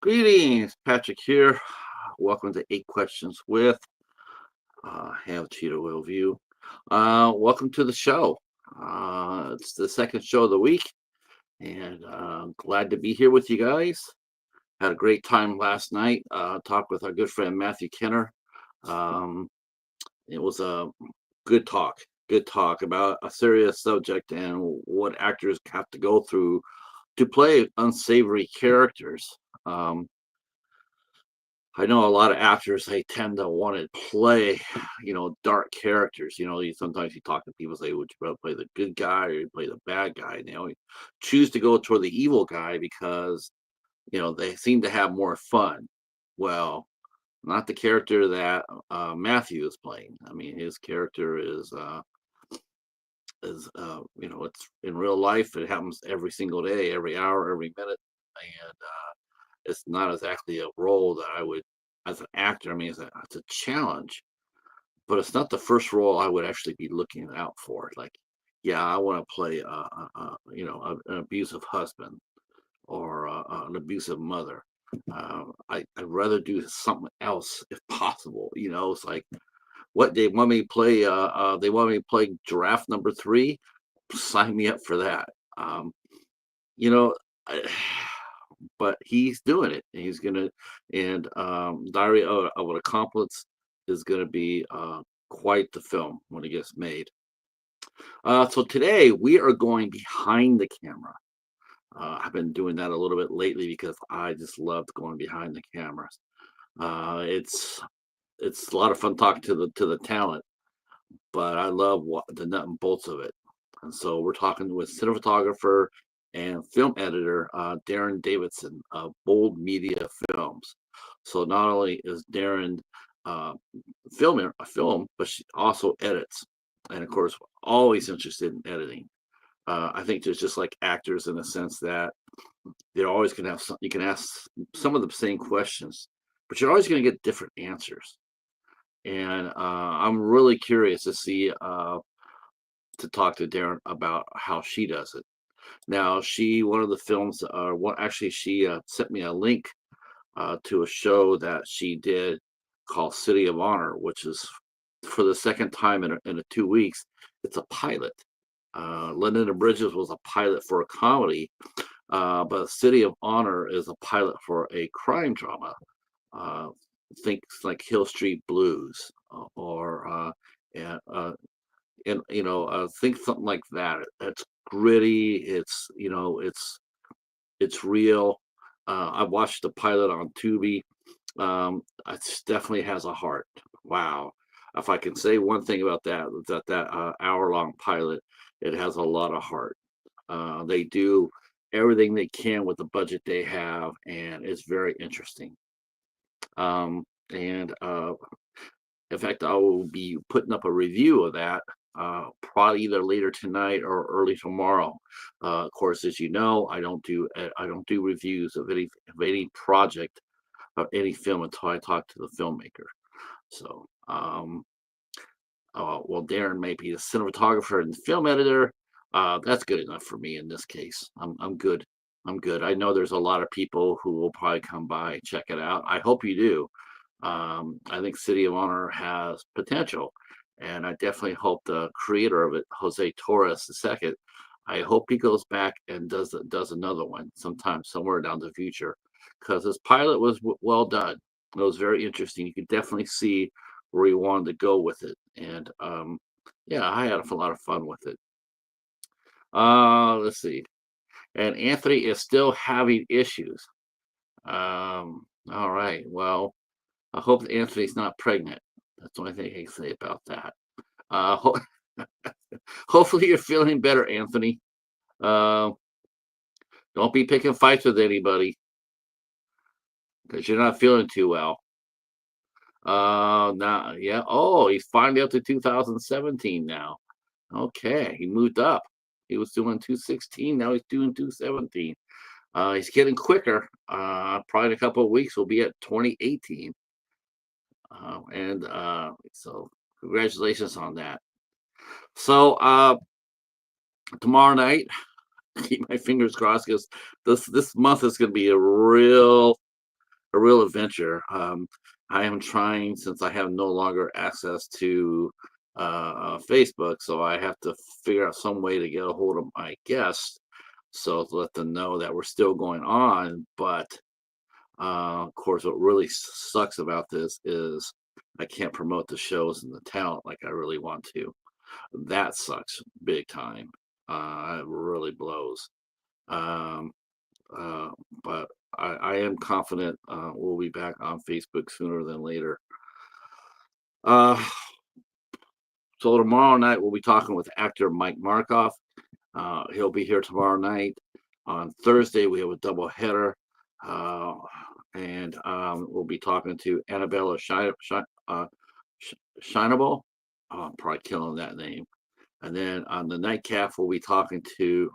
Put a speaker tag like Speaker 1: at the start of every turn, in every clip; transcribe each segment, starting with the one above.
Speaker 1: Greetings, Patrick here. Welcome to Eight Questions with have Cheetah will view. Welcome to the show. It's the second show of the week, and glad to be here with you guys. Had a great time last night. Talked with our good friend Matthew Kenner. Um, it was a good talk about a serious subject and what actors have to go through to play unsavory characters. Um, I know a lot of actors they tend to want to play, dark characters. Sometimes you talk to people say, "Would you rather play the good guy or you play the bad guy?" And they always choose to go toward the evil guy because they seem to have more fun. Well, not the character that Matthew is playing. I mean, his character it's in real life. It happens every single day, every hour, every minute, and it's not exactly a role that I would, as an actor, I mean, it's a challenge, but it's not the first role I would actually be looking out for. Like, yeah, I want to play, an abusive husband or an abusive mother. I'd rather do something else if possible. It's like what they want me to play. They want me to play giraffe number three. Sign me up for that. You know, I, but he's doing it. And he's gonna, and Diary of an Accomplice is gonna be quite the film when it gets made. So today we are going behind the camera. I've been doing that a little bit lately because I just loved going behind the cameras. It's a lot of fun talking to the talent, but I love the nut and bolts of it. And so we're talking with cinematographer and film editor Daryn Davidson of Bold Media Films. So not only is Daryn uh, filming a film, but she also edits, and of course, always interested in editing. I think there's just like actors in a sense that they're always going to have some. You can ask some of the same questions, but you're always going to get different answers. And I'm really curious to see to talk to Daryn about how she does it. Now, one of the films, actually, she sent me a link to a show that she did called City of Honor, which is for the second time in 2 weeks. It's a pilot. London and Bridges was a pilot for a comedy, but City of Honor is a pilot for a crime drama. Uh, think like Hill Street Blues or and, think something like that. It's gritty. It's real. I watched the pilot on Tubi. It definitely has a heart. Wow. If I can say one thing about that hour-long pilot, it has a lot of heart. They do everything they can with the budget they have, and it's very interesting. And In fact, I will be putting up a review of that probably either later tonight or early tomorrow. Of course, as you know, I don't do reviews of any project of any film until I talk to the filmmaker. So, well, Daryn may be the cinematographer and film editor. That's good enough for me in this case. I'm good. I'm good. I know there's a lot of people who will probably come by and check it out. I hope you do. I think City of Honor has potential, and I definitely hope the creator of it, Jose Torres II, I hope he goes back and does another one sometime somewhere down the future, because his pilot was well done. It was very interesting. You could definitely see where he wanted to go with it, and yeah, I had a lot of fun with it. Let's see. And Anthony is still having issues. All right. Well, I hope Anthony's not pregnant. That's the only thing I can say about that. Uh, ho- Hopefully you're feeling better, Anthony. Uh, don't be picking fights with anybody because you're not feeling too well. Now, yeah. Oh, he's finally up to 2017 now. Okay, he moved up. He was doing 216. Now he's doing 217. He's getting quicker. Probably in a couple of weeks, we'll be at 2018. And so, congratulations on that. So, tomorrow night, keep my fingers crossed because this month is going to be a real. a real adventure. I am trying, since I have no longer access to Facebook, so I have to figure out some way to get a hold of my guests, so to let them know that we're still going on. But of course, what really sucks about this is I can't promote the shows and the talent like I really want to. That sucks big time. It really blows. Um, uh, but I am confident we'll be back on Facebook sooner than later. Uh, so tomorrow night we'll be talking with actor Mike Markoff. He'll be here tomorrow night. On Thursday we have a double header, uh, and we'll be talking to Annabella Shinable. Oh, I'm probably killing that name. And then on the nightcap we'll be talking to.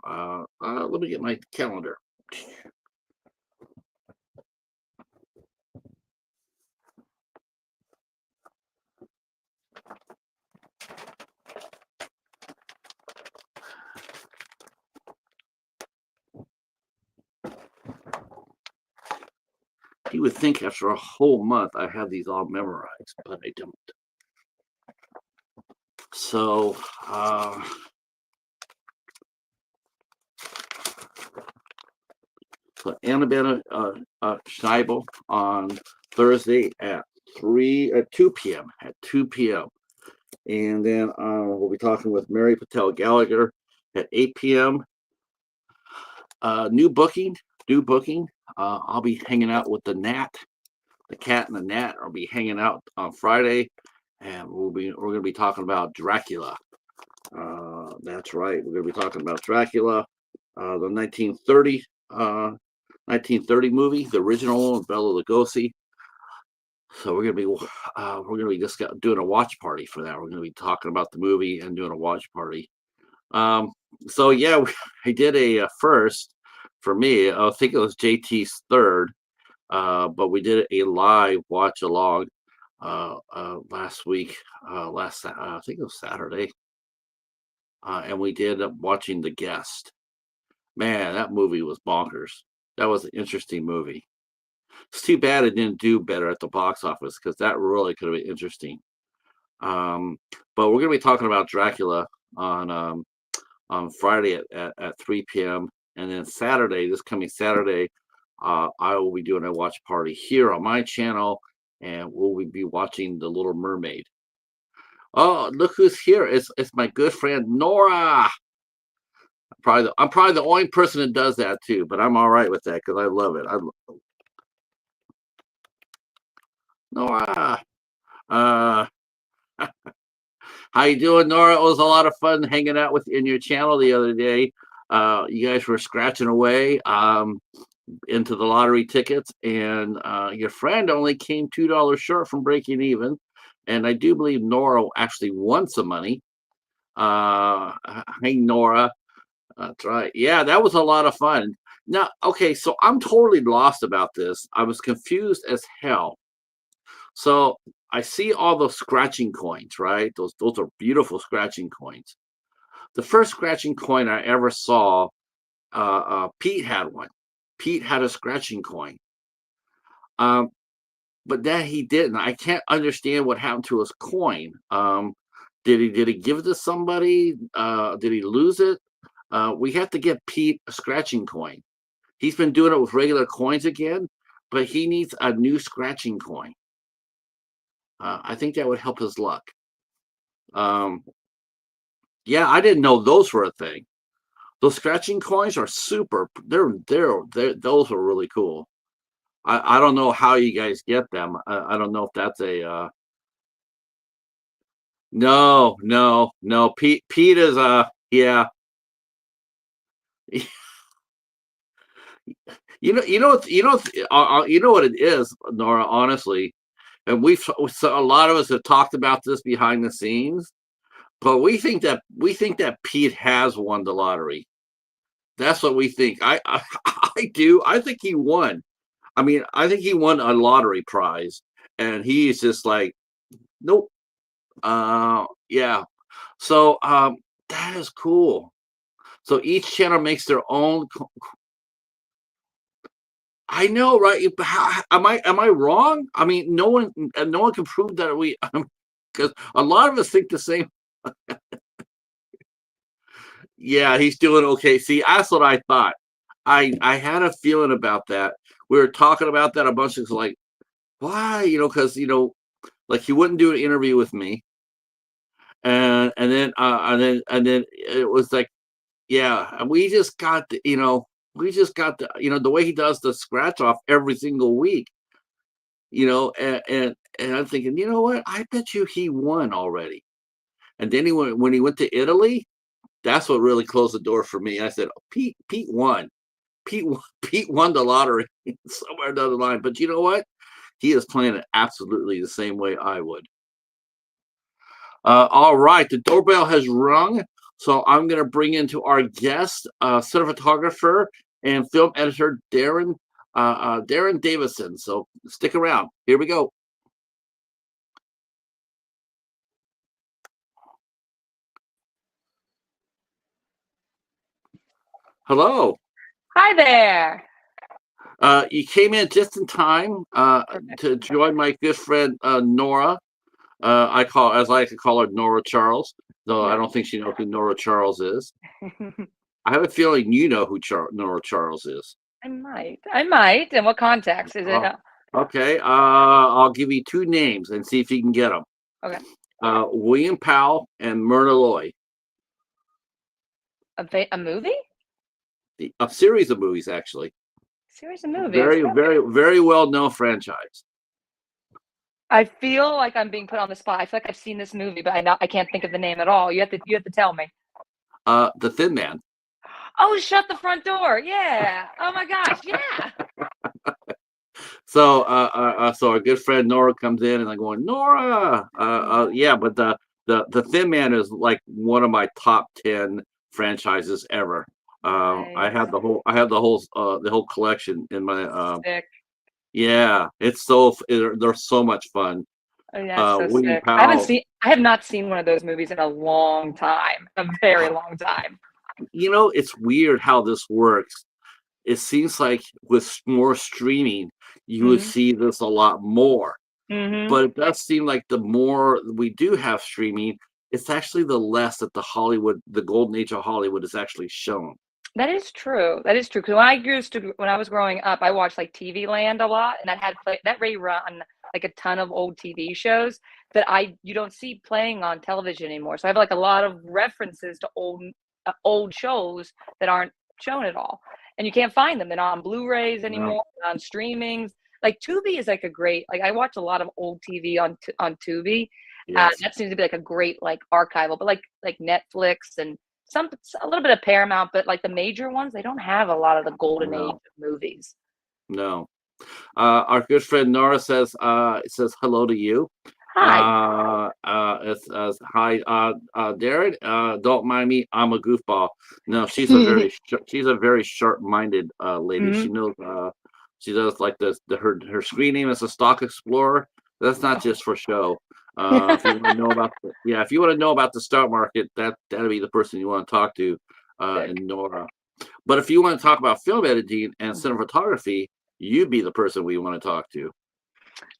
Speaker 1: Let me get my calendar. You would think after a whole month I have these all memorized, but I don't. So, Annabella Scheibel on Thursday at 2 p.m. At 2 p.m. And then we'll be talking with Mary Patel Gallagher at 8 p.m. New booking. I'll be hanging out with the cat and the gnat. I'll be hanging out on Friday, and we're going to be talking about Dracula. That's right. We're going to be talking about Dracula, the 1930 movie, the original one with Bela Lugosi. So we're gonna be just doing a watch party for that. We're gonna be talking about the movie and doing a watch party. Um, so yeah, I did a first for me. I think it was JT's third, but we did a live watch along last week. I think it was Saturday, and we did watching The Guest. Man, that movie was bonkers. That was an interesting movie. It's too bad it didn't do better at the box office because that really could have been interesting. Um, but we're going to be talking about Dracula on Friday at 3 p.m. And then Saturday, this coming Saturday, I will be doing a watch party here on my channel, and we'll be watching The Little Mermaid. Oh, look who's here! It's my good friend Nora. I'm probably the only person that does that too, but I'm all right with that because I love it. Nora. Uh, how you doing, Nora? It was a lot of fun hanging out with you in your channel the other day. You guys were scratching away into the lottery tickets, and your friend only came $2 short from breaking even. And I do believe Nora actually won some money. Hey, Nora. That's right. Yeah, that was a lot of fun. Now, okay, so I'm totally lost about this. I was confused as hell. So I see all those scratching coins, right? Those are beautiful scratching coins. The first scratching coin I ever saw, Pete had one. Pete had a scratching coin. But then he didn't. I can't understand what happened to his coin. Did he give it to somebody? Did he lose it? We have to get Pete a scratching coin. He's been doing it with regular coins again, but he needs a new scratching coin. I think that would help his luck. Yeah, I didn't know those were a thing. Those scratching coins are super. Those are really cool. I don't know how you guys get them. I don't know if that's a no. Pete is yeah. You know what it is, Nora. Honestly, and so a lot of us have talked about this behind the scenes, but we think that Pete has won the lottery. That's what we think. I do. I think he won. I mean, I think he won a lottery prize, and he's just like, nope. Yeah. So that is cool. So each channel makes their own. I know, right? Am I wrong? I mean, no one can prove that we because a lot of us think the same. Yeah, he's doing okay. See, that's what I thought. I had a feeling about that. We were talking about that a bunch. It's like, why? Because like he wouldn't do an interview with me, and then it was like, yeah, and we just got the way he does the scratch off every single week. And I'm thinking, you know what? I bet you he won already. And then when he went to Italy, that's what really closed the door for me. I said, oh, Pete won. Pete won the lottery somewhere down the line. But you know what? He is playing it absolutely the same way I would. All right, the doorbell has rung, so I'm going to bring into our guest, cinematographer and film editor Daryn Davidson. So stick around. Here we go. Hello.
Speaker 2: Hi there.
Speaker 1: You came in just in time to join my good friend Nora. As I like to call her, Nora Charles, though I
Speaker 2: Yeah.
Speaker 1: don't think she knows who Nora Charles is. I have a feeling you know who Nora Charles is.
Speaker 2: I might. I might. In what context is it?
Speaker 1: Uh, okay, I'll give you two names and see if you can get them.
Speaker 2: Okay.
Speaker 1: William Powell and Myrna Loy.
Speaker 2: A movie?
Speaker 1: A series of movies, actually.
Speaker 2: Series of movies.
Speaker 1: Very, very, very well known franchise.
Speaker 2: I feel like I'm being put on the spot. I feel like I've seen this movie, but I can't think of the name at all. You have to tell me.
Speaker 1: The Thin Man.
Speaker 2: Oh, Shut the Front Door. Yeah. Oh my gosh. Yeah.
Speaker 1: So our good friend Nora comes in, and I'm going, Nora. Yeah, but the Thin Man is like one of my top 10 franchises ever. I
Speaker 2: Nice.
Speaker 1: have the whole collection in my.
Speaker 2: Sick.
Speaker 1: Yeah, they're so much fun.
Speaker 2: Oh, yeah, it's so
Speaker 1: William
Speaker 2: sick.
Speaker 1: Powell.
Speaker 2: I have not seen one of those movies in a long time. A very long time.
Speaker 1: It's weird how this works. It seems like with more streaming, you would
Speaker 2: Mm-hmm.
Speaker 1: see this a lot more.
Speaker 2: Mm-hmm.
Speaker 1: But it does seem like the more we do have streaming, it's actually the less that the golden age of Hollywood is actually shown.
Speaker 2: That is true. That is true. Because when I was growing up, I watched like TV Land a lot, and that rerun like a ton of old TV shows that you don't see playing on television anymore. So I have like a lot of references to old shows that aren't shown at all, and you can't find them. They're not on Blu-rays
Speaker 1: No,
Speaker 2: anymore, not on streamings. Like Tubi is like a great like I watch a lot of old TV on Tubi.
Speaker 1: yes,
Speaker 2: That seems to be like a great like archival, but like Netflix and a little bit of Paramount, but like the major ones, they don't have a lot of the golden age
Speaker 1: no,
Speaker 2: of movies.
Speaker 1: no. Our good friend Nora says hello to you.
Speaker 2: Hi.
Speaker 1: It's hi, Darren. Don't mind me. I'm a goofball. No, she's a very sharp-minded lady.
Speaker 2: Hmm.
Speaker 1: She knows. She does like her screen name is a Stock Explorer. That's not just for show. If you want to know if you want to know about the stock market, that'll be the person you want to talk to,
Speaker 2: Sick.
Speaker 1: and Nora. But if you want to talk about film editing and cinematography, you'd be the person we want to talk to.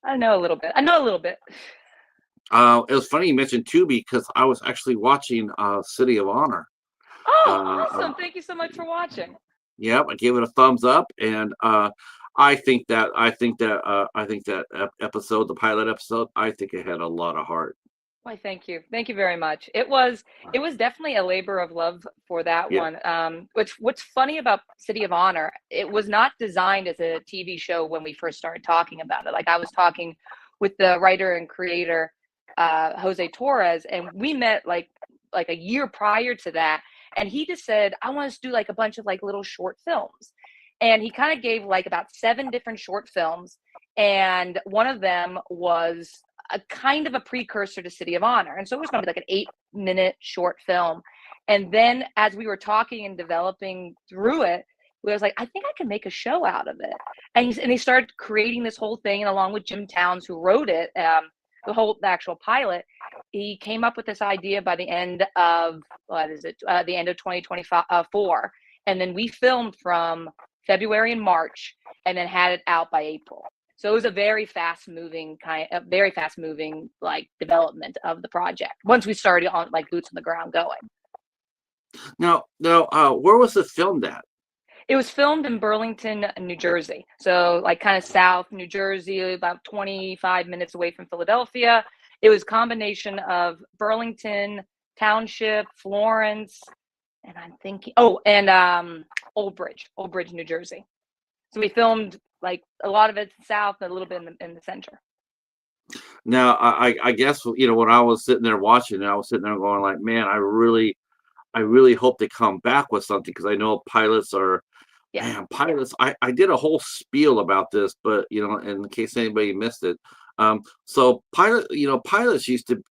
Speaker 2: I know a little bit. I know a little bit.
Speaker 1: It was funny you mentioned Tubi because I was actually watching City of Honor.
Speaker 2: Oh,
Speaker 1: Uh, uh,
Speaker 2: awesome. Thank you so much for watching.
Speaker 1: yeah, I gave it a thumbs up, and I think that episode, the pilot episode, I think it had a lot of heart.
Speaker 2: Why, thank you. Thank you very much. It was definitely a labor of love for that
Speaker 1: Yeah,
Speaker 2: one. What's funny about City of Honor, it was not designed as a TV show when we first started talking about it. Like I was talking with the writer and creator Jose Torres, and we met like a year prior to that, and he just said, "I want us to do like a bunch of like little short films." And he kind of gave like about 7 different short films, and one of them was a kind of a precursor to City of Honor. And so it was going to be like an 8-minute short film. And then as we were talking and developing through it, we was like, I think I can make a show out of it. And he started creating this whole thing. And along with Jim Towns, who wrote it, the actual pilot, he came up with this idea by the end of, the end of 2024. And then we filmed from February and March. and then had it out by April. So it was a very fast moving like development of the project once we started on like boots on the ground going.
Speaker 1: Now, where was it filmed at?
Speaker 2: It was filmed in Burlington, New Jersey. So like kind of south New Jersey, about 25 minutes away from Philadelphia. It was a combination of Burlington Township, Florence, and I'm thinking, Old Bridge, New Jersey. So we filmed like a lot of it south, and a little bit in the center.
Speaker 1: Now, I guess when I was sitting there watching it, I was sitting there going like, man, I really hope they come back with something because I know pilots are,
Speaker 2: Yeah.
Speaker 1: man, pilots. I did a whole spiel about this, but in case anybody missed it, so pilots that used to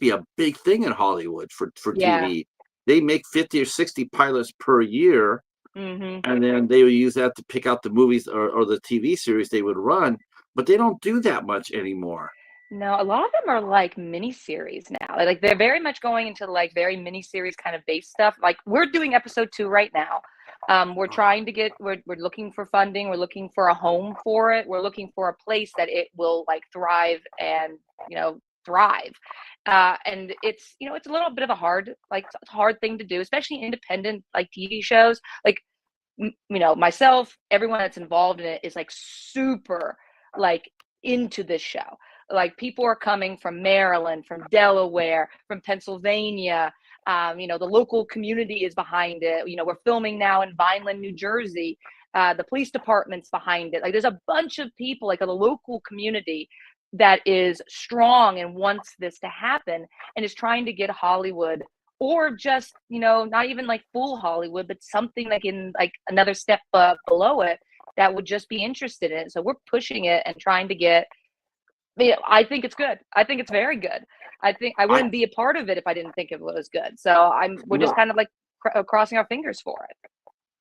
Speaker 1: be a big thing in Hollywood for
Speaker 2: Yeah.
Speaker 1: TV. They make 50 or 60 pilots per year,
Speaker 2: Mm-hmm.
Speaker 1: and then they would use that to pick out the movies or the TV series they would run. But they don't do that much anymore.
Speaker 2: No, a lot of them are like mini series now. Like they're very much going into like very mini series kind of base stuff. Like we're doing episode 2 right now. We're trying to we're looking for funding. We're looking for a home for it. We're looking for a place that it will like thrive and thrive. And it's a little bit of a hard thing to do, especially independent like TV shows. Like myself, everyone that's involved in it is like super like into this show. Like people are coming from Maryland, from Delaware, from Pennsylvania. The local community is behind it. We're filming now in Vineland, New Jersey. The police department's behind it. Like there's a bunch of people like the local community that is strong and wants this to happen and is trying to get Hollywood, or just not even like full Hollywood, but something like in like another step below it that would just be interested in it. So we're pushing it and trying to get. I think it's good. I think it's very good. I think I
Speaker 1: I
Speaker 2: wouldn't be a part of it if I didn't think it was good. So we're just kind of like crossing our fingers for it.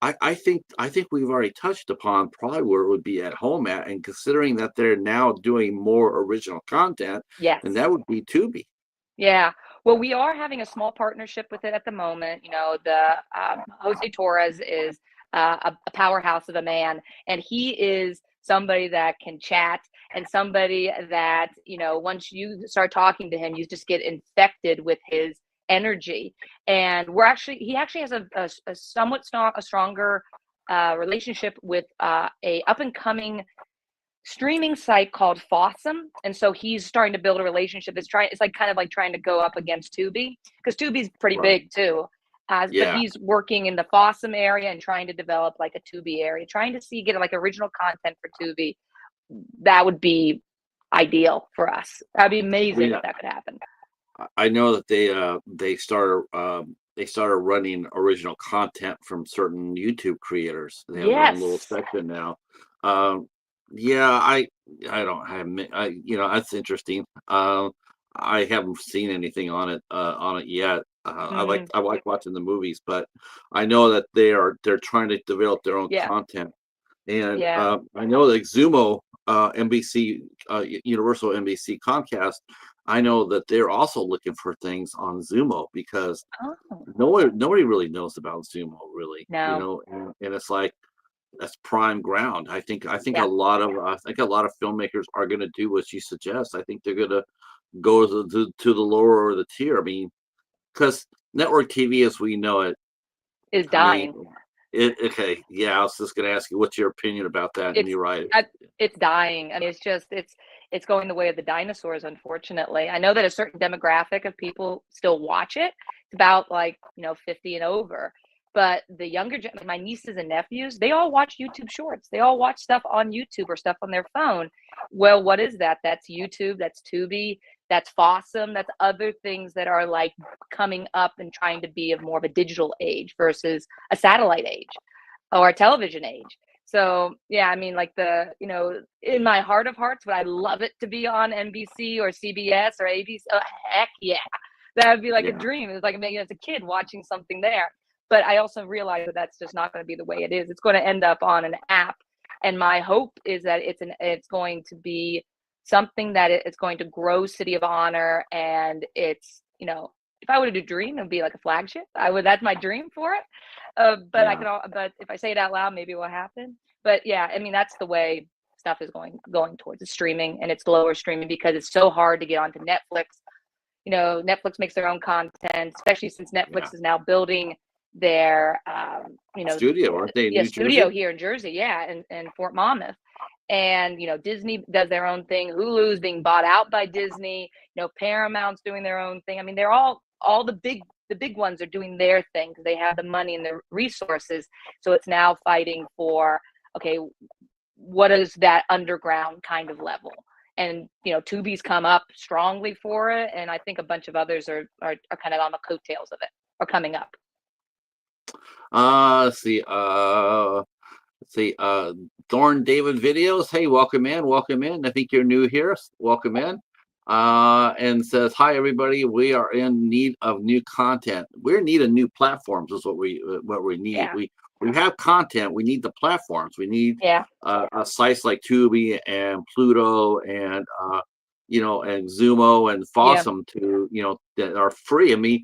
Speaker 1: I think we've already touched upon probably where it would be at home at, and considering that they're now doing more original content,
Speaker 2: Yes.
Speaker 1: and that would be Tubi.
Speaker 2: Yeah. Well, we are having a small partnership with it at the moment. The Jose Torres is a powerhouse of a man, and he is somebody that can chat and somebody that, once you start talking to him, you just get infected with his energy. And he actually has a somewhat stronger relationship with a up and coming streaming site called Fossum, and so he's starting to build a relationship. It's like kind of like trying to go up against Tubi because Tubi's pretty
Speaker 1: Right.
Speaker 2: big too. But
Speaker 1: Yeah.
Speaker 2: he's working in the Fossum area and trying to develop like a Tubi area, trying to get like original content for Tubi. That would be ideal for us. That'd be
Speaker 1: I
Speaker 2: amazing
Speaker 1: mean,
Speaker 2: if that could happen.
Speaker 1: I know that they started running original content from certain YouTube creators. They have their own little
Speaker 2: Yes.
Speaker 1: section now. Um, yeah, I don't have that's interesting. I haven't seen anything on it yet.
Speaker 2: Mm,
Speaker 1: I like watching the movies, but I know that they're trying to develop their own
Speaker 2: yeah.
Speaker 1: content. And
Speaker 2: Yeah.
Speaker 1: I know that Xumo, NBC, Universal, NBC, Comcast, I know that they're also looking for things on Xumo because
Speaker 2: Oh,
Speaker 1: nobody really knows about Xumo, really,
Speaker 2: no.
Speaker 1: and it's like that's prime ground. I think
Speaker 2: Yeah.
Speaker 1: a lot of filmmakers are going to do what you suggest. I think they're going to go to the lower or the tier. I mean, because network TV as we know it,
Speaker 2: Is
Speaker 1: I mean,
Speaker 2: dying.
Speaker 1: okay, yeah, I was just going to ask you what's your opinion about that, and
Speaker 2: It's
Speaker 1: you're right.
Speaker 2: uh, it's dying. I mean, it's going the way of the dinosaurs, unfortunately. I know that a certain demographic of people still watch it. It's about like 50 and over. But the my nieces and nephews, they all watch YouTube Shorts. They all watch stuff on YouTube or stuff on their phone. Well, what is that? That's YouTube. That's Tubi. That's Fossum. That's other things that are like coming up and trying to be of more of a digital age versus a satellite age or a television age. So yeah, I mean, like in my heart of hearts, would I love it to be on NBC or CBS or ABC? Oh, heck yeah, that would be like a
Speaker 1: Yeah,
Speaker 2: dream. It's like maybe as a kid watching something there. But I also realize that that's just not going to be the way it is. It's going to end up on an app, and my hope is that it's going to be something that it's going to grow City of Honor, and if I were to dream, it would be like a flagship. That's my dream for it. But
Speaker 1: yeah.
Speaker 2: but if I say it out loud, maybe it will happen. But yeah, I mean, that's the way stuff is going towards the streaming, and it's lower streaming because it's so hard to get onto Netflix. Netflix makes their own content, especially since
Speaker 1: Yeah.
Speaker 2: Netflix is now building their,
Speaker 1: Studio, aren't they in New
Speaker 2: studio
Speaker 1: Jersey?
Speaker 2: here in Jersey, yeah, and Fort Monmouth. And Disney does their own thing. Hulu's being bought out by Disney. Paramount's doing their own thing. I mean, they're all the big ones are doing their thing because they have the money and the resources. So it's now fighting for, okay, what is that underground kind of level? And Tubi's come up strongly for it, and I think a bunch of others are kind of on the coattails of it, or coming up.
Speaker 1: Let's see. Let's see. Thorn David Videos. Hey, welcome in. Welcome in. I think you're new here. Welcome in. And says, hi everybody. We are in need of new content. We're in need of new platforms. Is what we need.
Speaker 2: Yeah,
Speaker 1: We have content. We need the platforms. We need
Speaker 2: yeah,
Speaker 1: sites like Tubi and Pluto and and Zumo and
Speaker 2: yeah,
Speaker 1: Fossum to that are free. I mean,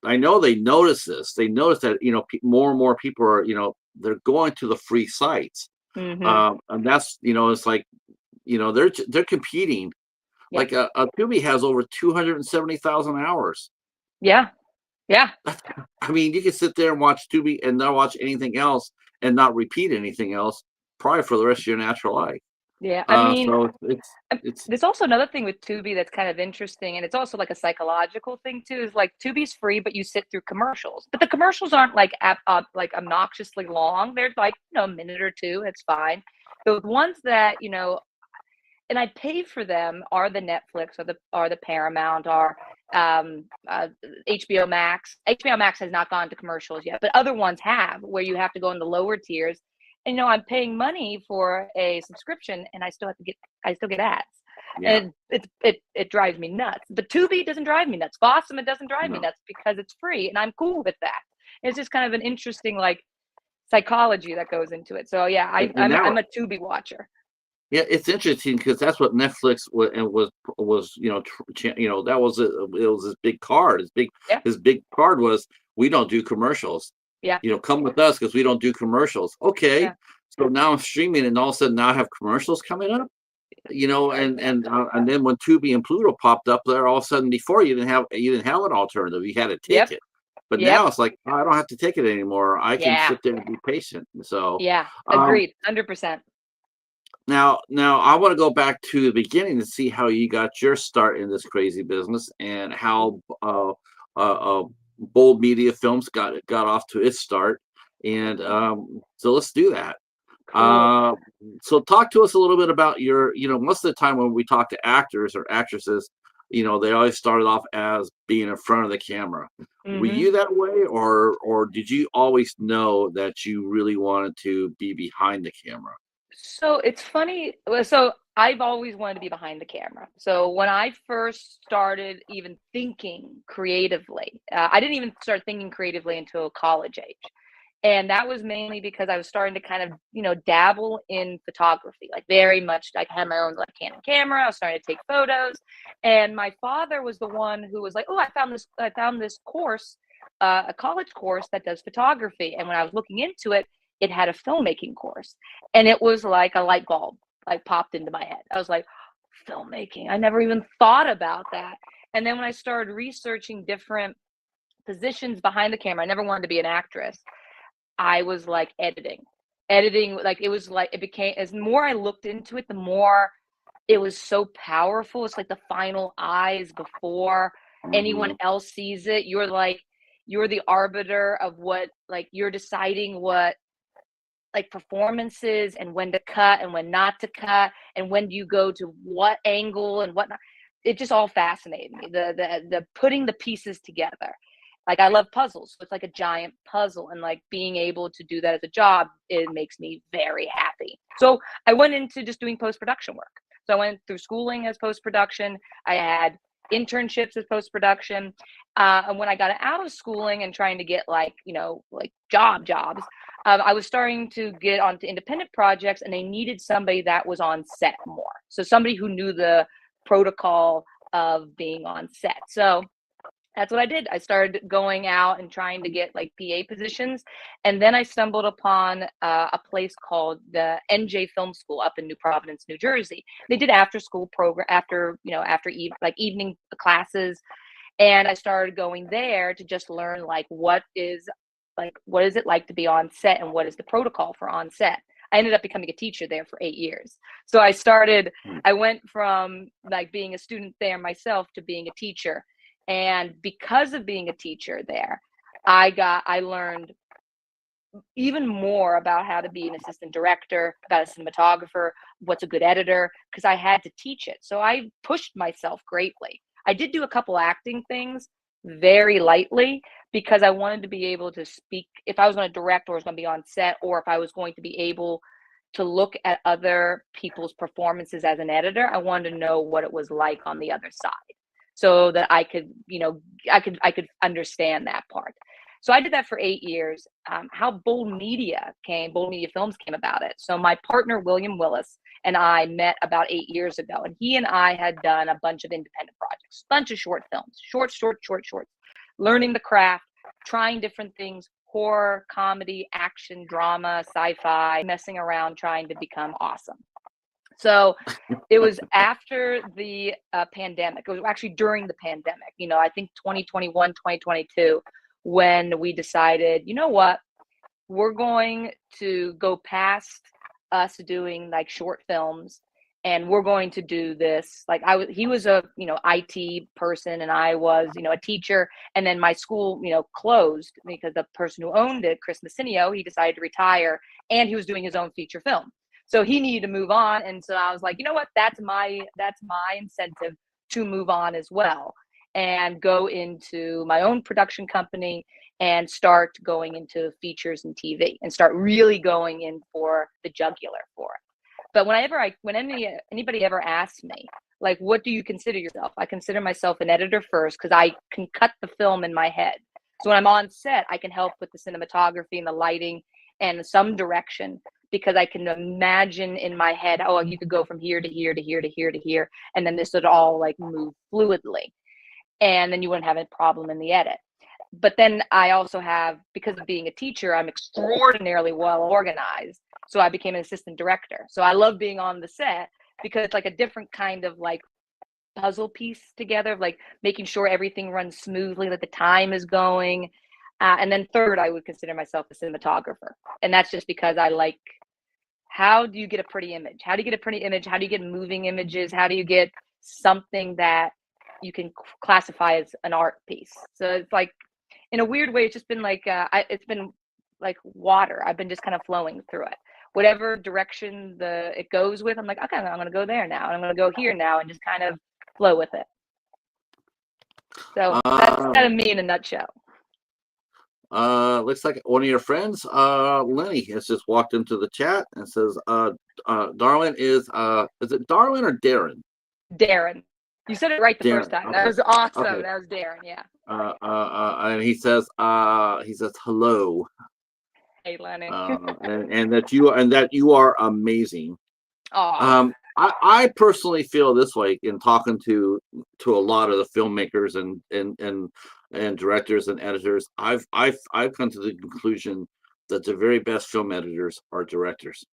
Speaker 1: I know they notice this. They notice that more and more people are they're going to the free sites,
Speaker 2: hmm,
Speaker 1: and that's it's like they're competing.
Speaker 2: yeah,
Speaker 1: Like a Tubi has over 270,000 hours.
Speaker 2: yeah, yeah,
Speaker 1: I mean, you can sit there and watch Tubi and not watch anything else and not repeat anything else, probably for the rest of your natural life.
Speaker 2: yeah. I mean,
Speaker 1: So it's
Speaker 2: there's also another thing with Tubi that's kind of interesting, and it's also like a psychological thing too. Is like Tubi's free, but you sit through commercials. But the commercials aren't like obnoxiously long. They're like a minute or two. It's fine. The ones that and I pay for them are the Netflix or the Paramount or HBO Max. HBO Max has not gone to commercials yet, but other ones have, where you have to go in the lower tiers. And I'm paying money for a subscription, and I still get ads,
Speaker 1: yeah,
Speaker 2: and it drives me nuts. But Tubi doesn't drive me nuts. Fossum, it doesn't drive me
Speaker 1: no,
Speaker 2: nuts because it's free, and I'm cool with that. It's just kind of an interesting like psychology that goes into it. So yeah,
Speaker 1: and now
Speaker 2: I'm a Tubi watcher.
Speaker 1: yeah, it's interesting because that's what Netflix was that was it was his big card.
Speaker 2: Yeah,
Speaker 1: His big card was we don't do commercials.
Speaker 2: yeah,
Speaker 1: Come with us because we don't do commercials. Okay,
Speaker 2: yeah.
Speaker 1: so now I'm streaming and all of a sudden now I have commercials coming up. And then when Tubi and Pluto popped up there, all of a sudden before you didn't have an alternative. You had to take
Speaker 2: Yep,
Speaker 1: it, but
Speaker 2: yep,
Speaker 1: now it's like I don't have to take it anymore. I can
Speaker 2: yeah,
Speaker 1: sit there and be patient. So.
Speaker 2: yeah.
Speaker 1: Um,
Speaker 2: Agreed, 100%.
Speaker 1: now I want to go back to the beginning to see how you got your start in this crazy business and how Bold Media Films got off to its start. And
Speaker 2: Okay,
Speaker 1: so let's do that.
Speaker 2: cool.
Speaker 1: Uh, so talk to us a little bit about most of the time when we talk to actors or actresses, they always started off as being in front of the camera. Were
Speaker 2: Hmm.
Speaker 1: you that way, or did you always know that you really wanted to be behind the camera?
Speaker 2: So it's funny. So I've always wanted to be behind the camera. So when I first started even thinking creatively, I didn't even start thinking creatively until college age. And that was mainly because I was starting to kind of, dabble in photography, like very much like I had my own like Canon camera. I was starting to take photos. And my father was the one who was like, oh, I found this course, a college course that does photography. And when I was looking into it, it had a filmmaking course. And it was like a light bulb like popped into my head. I was like, filmmaking. I never even thought about that. And then when I started researching different positions behind the camera, I never wanted to be an actress. I was like editing, like it was like it became, as more I looked into it, the more it was so powerful. It's like the final eyes before anyone
Speaker 1: Hmm.
Speaker 2: else sees it. You're the arbiter of what, like you're deciding what like performances and when to cut and when not to cut and when do you go to what angle and whatnot. It just all fascinated me. The putting the pieces together. Like I love puzzles, so it's like a giant puzzle, and like being able to do that as a job, it makes me very happy. So I went into just doing post production work. So I went through schooling as post production. I had internships as post production, and when I got out of schooling and trying to get like like jobs, I was starting to get onto independent projects, and they needed somebody that was on set more. So somebody who knew the protocol of being on set. So That's what I did. I started going out and trying to get like PA positions, and then I stumbled upon a place called the NJ Film School up in New Providence, New Jersey. They did after school program, after like evening classes, and I started going there to just learn like what is it like to be on set and what is the protocol for on set. I ended up becoming a teacher there for 8 years. So I went from like being a student there myself to being a teacher. And because of being a teacher there, I learned even more about how to be an assistant director, about a cinematographer, what's a good editor, because I had to teach it. So I pushed myself greatly. I did do a couple acting things very lightly because I wanted to be able to speak if I was going to direct or was going to be on set, or if I was going to be able to look at other people's performances as an editor. I wanted to know what it was like on the other side so that I could, I could understand that part. So I did that for 8 years. How Bold Media Films came about it. So my partner, William Willis, and I met about 8 years ago, and he and I had done a bunch of independent projects, bunch of short films, shorts, learning the craft, trying different things, horror, comedy, action, drama, sci-fi, messing around, trying to become awesome. So it was after the pandemic. It was actually during the pandemic, I think 2021, 2022, when we decided, you know what, we're going to go past us doing like short films, and we're going to do this. Like he was a, IT person, and I was, a teacher. And then my school, closed because the person who owned it, Chris Messinio, he decided to retire, and he was doing his own feature film. So he needed to move on. And so I was like, you know what, that's my incentive to move on as well and go into my own production company and start going into features and TV and start really going in for the jugular for it. But when anybody ever asks me, like, what do you consider yourself? I consider myself an editor first because I can cut the film in my head. So when I'm on set, I can help with the cinematography and the lighting and some direction, because I can imagine in my head, oh, you could go from here to here to here to here to here, and then this would all like move fluidly. And then you wouldn't have a problem in the edit. But then I also have, because of being a teacher, I'm extraordinarily well organized. So I became an assistant director. So I love being on the set because it's like a different kind of like puzzle piece together, like making sure everything runs smoothly, that the time is going. And then third, I would consider myself a cinematographer. And that's just because I like, how do you get a pretty image? How do you get a pretty image? How do you get moving images? How do you get something that you can classify as an art piece? So it's like, in a weird way, it's just been like, it's been like water. I've been just kind of flowing through it. Whatever direction it goes with, I'm like, okay, I'm going to go there now. And I'm going to go here now, and just kind of flow with it. So that's kind of me in a nutshell.
Speaker 1: Looks like one of your friends, Lenny, has just walked into the chat and says, Darwin is it Darwin or Daryn?
Speaker 2: Daryn. You said it right the first time. Okay. That was awesome. Okay. That was Daryn, yeah.
Speaker 1: And he says hello.
Speaker 2: Hey, Lenny.
Speaker 1: and that you are amazing. I personally feel this way in talking to a lot of the filmmakers and directors and editors. I've come to the conclusion that the very best film editors are directors.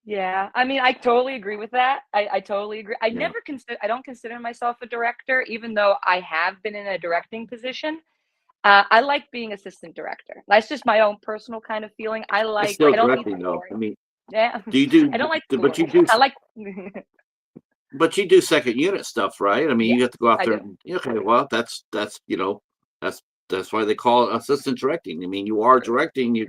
Speaker 2: Yeah, I mean, I totally agree with that. I totally agree. I don't consider myself a director, even though I have been in a directing position. I like being assistant director. That's just my own personal kind of feeling. I don't
Speaker 1: directing though. I mean,
Speaker 2: yeah.
Speaker 1: Do you do?
Speaker 2: I don't like,
Speaker 1: but you do.
Speaker 2: I like.
Speaker 1: But you do second unit stuff, right? I mean,
Speaker 2: Yeah,
Speaker 1: you have to go out there. Okay, well, that's that's why they call it assistant directing. I mean, you are directing. You're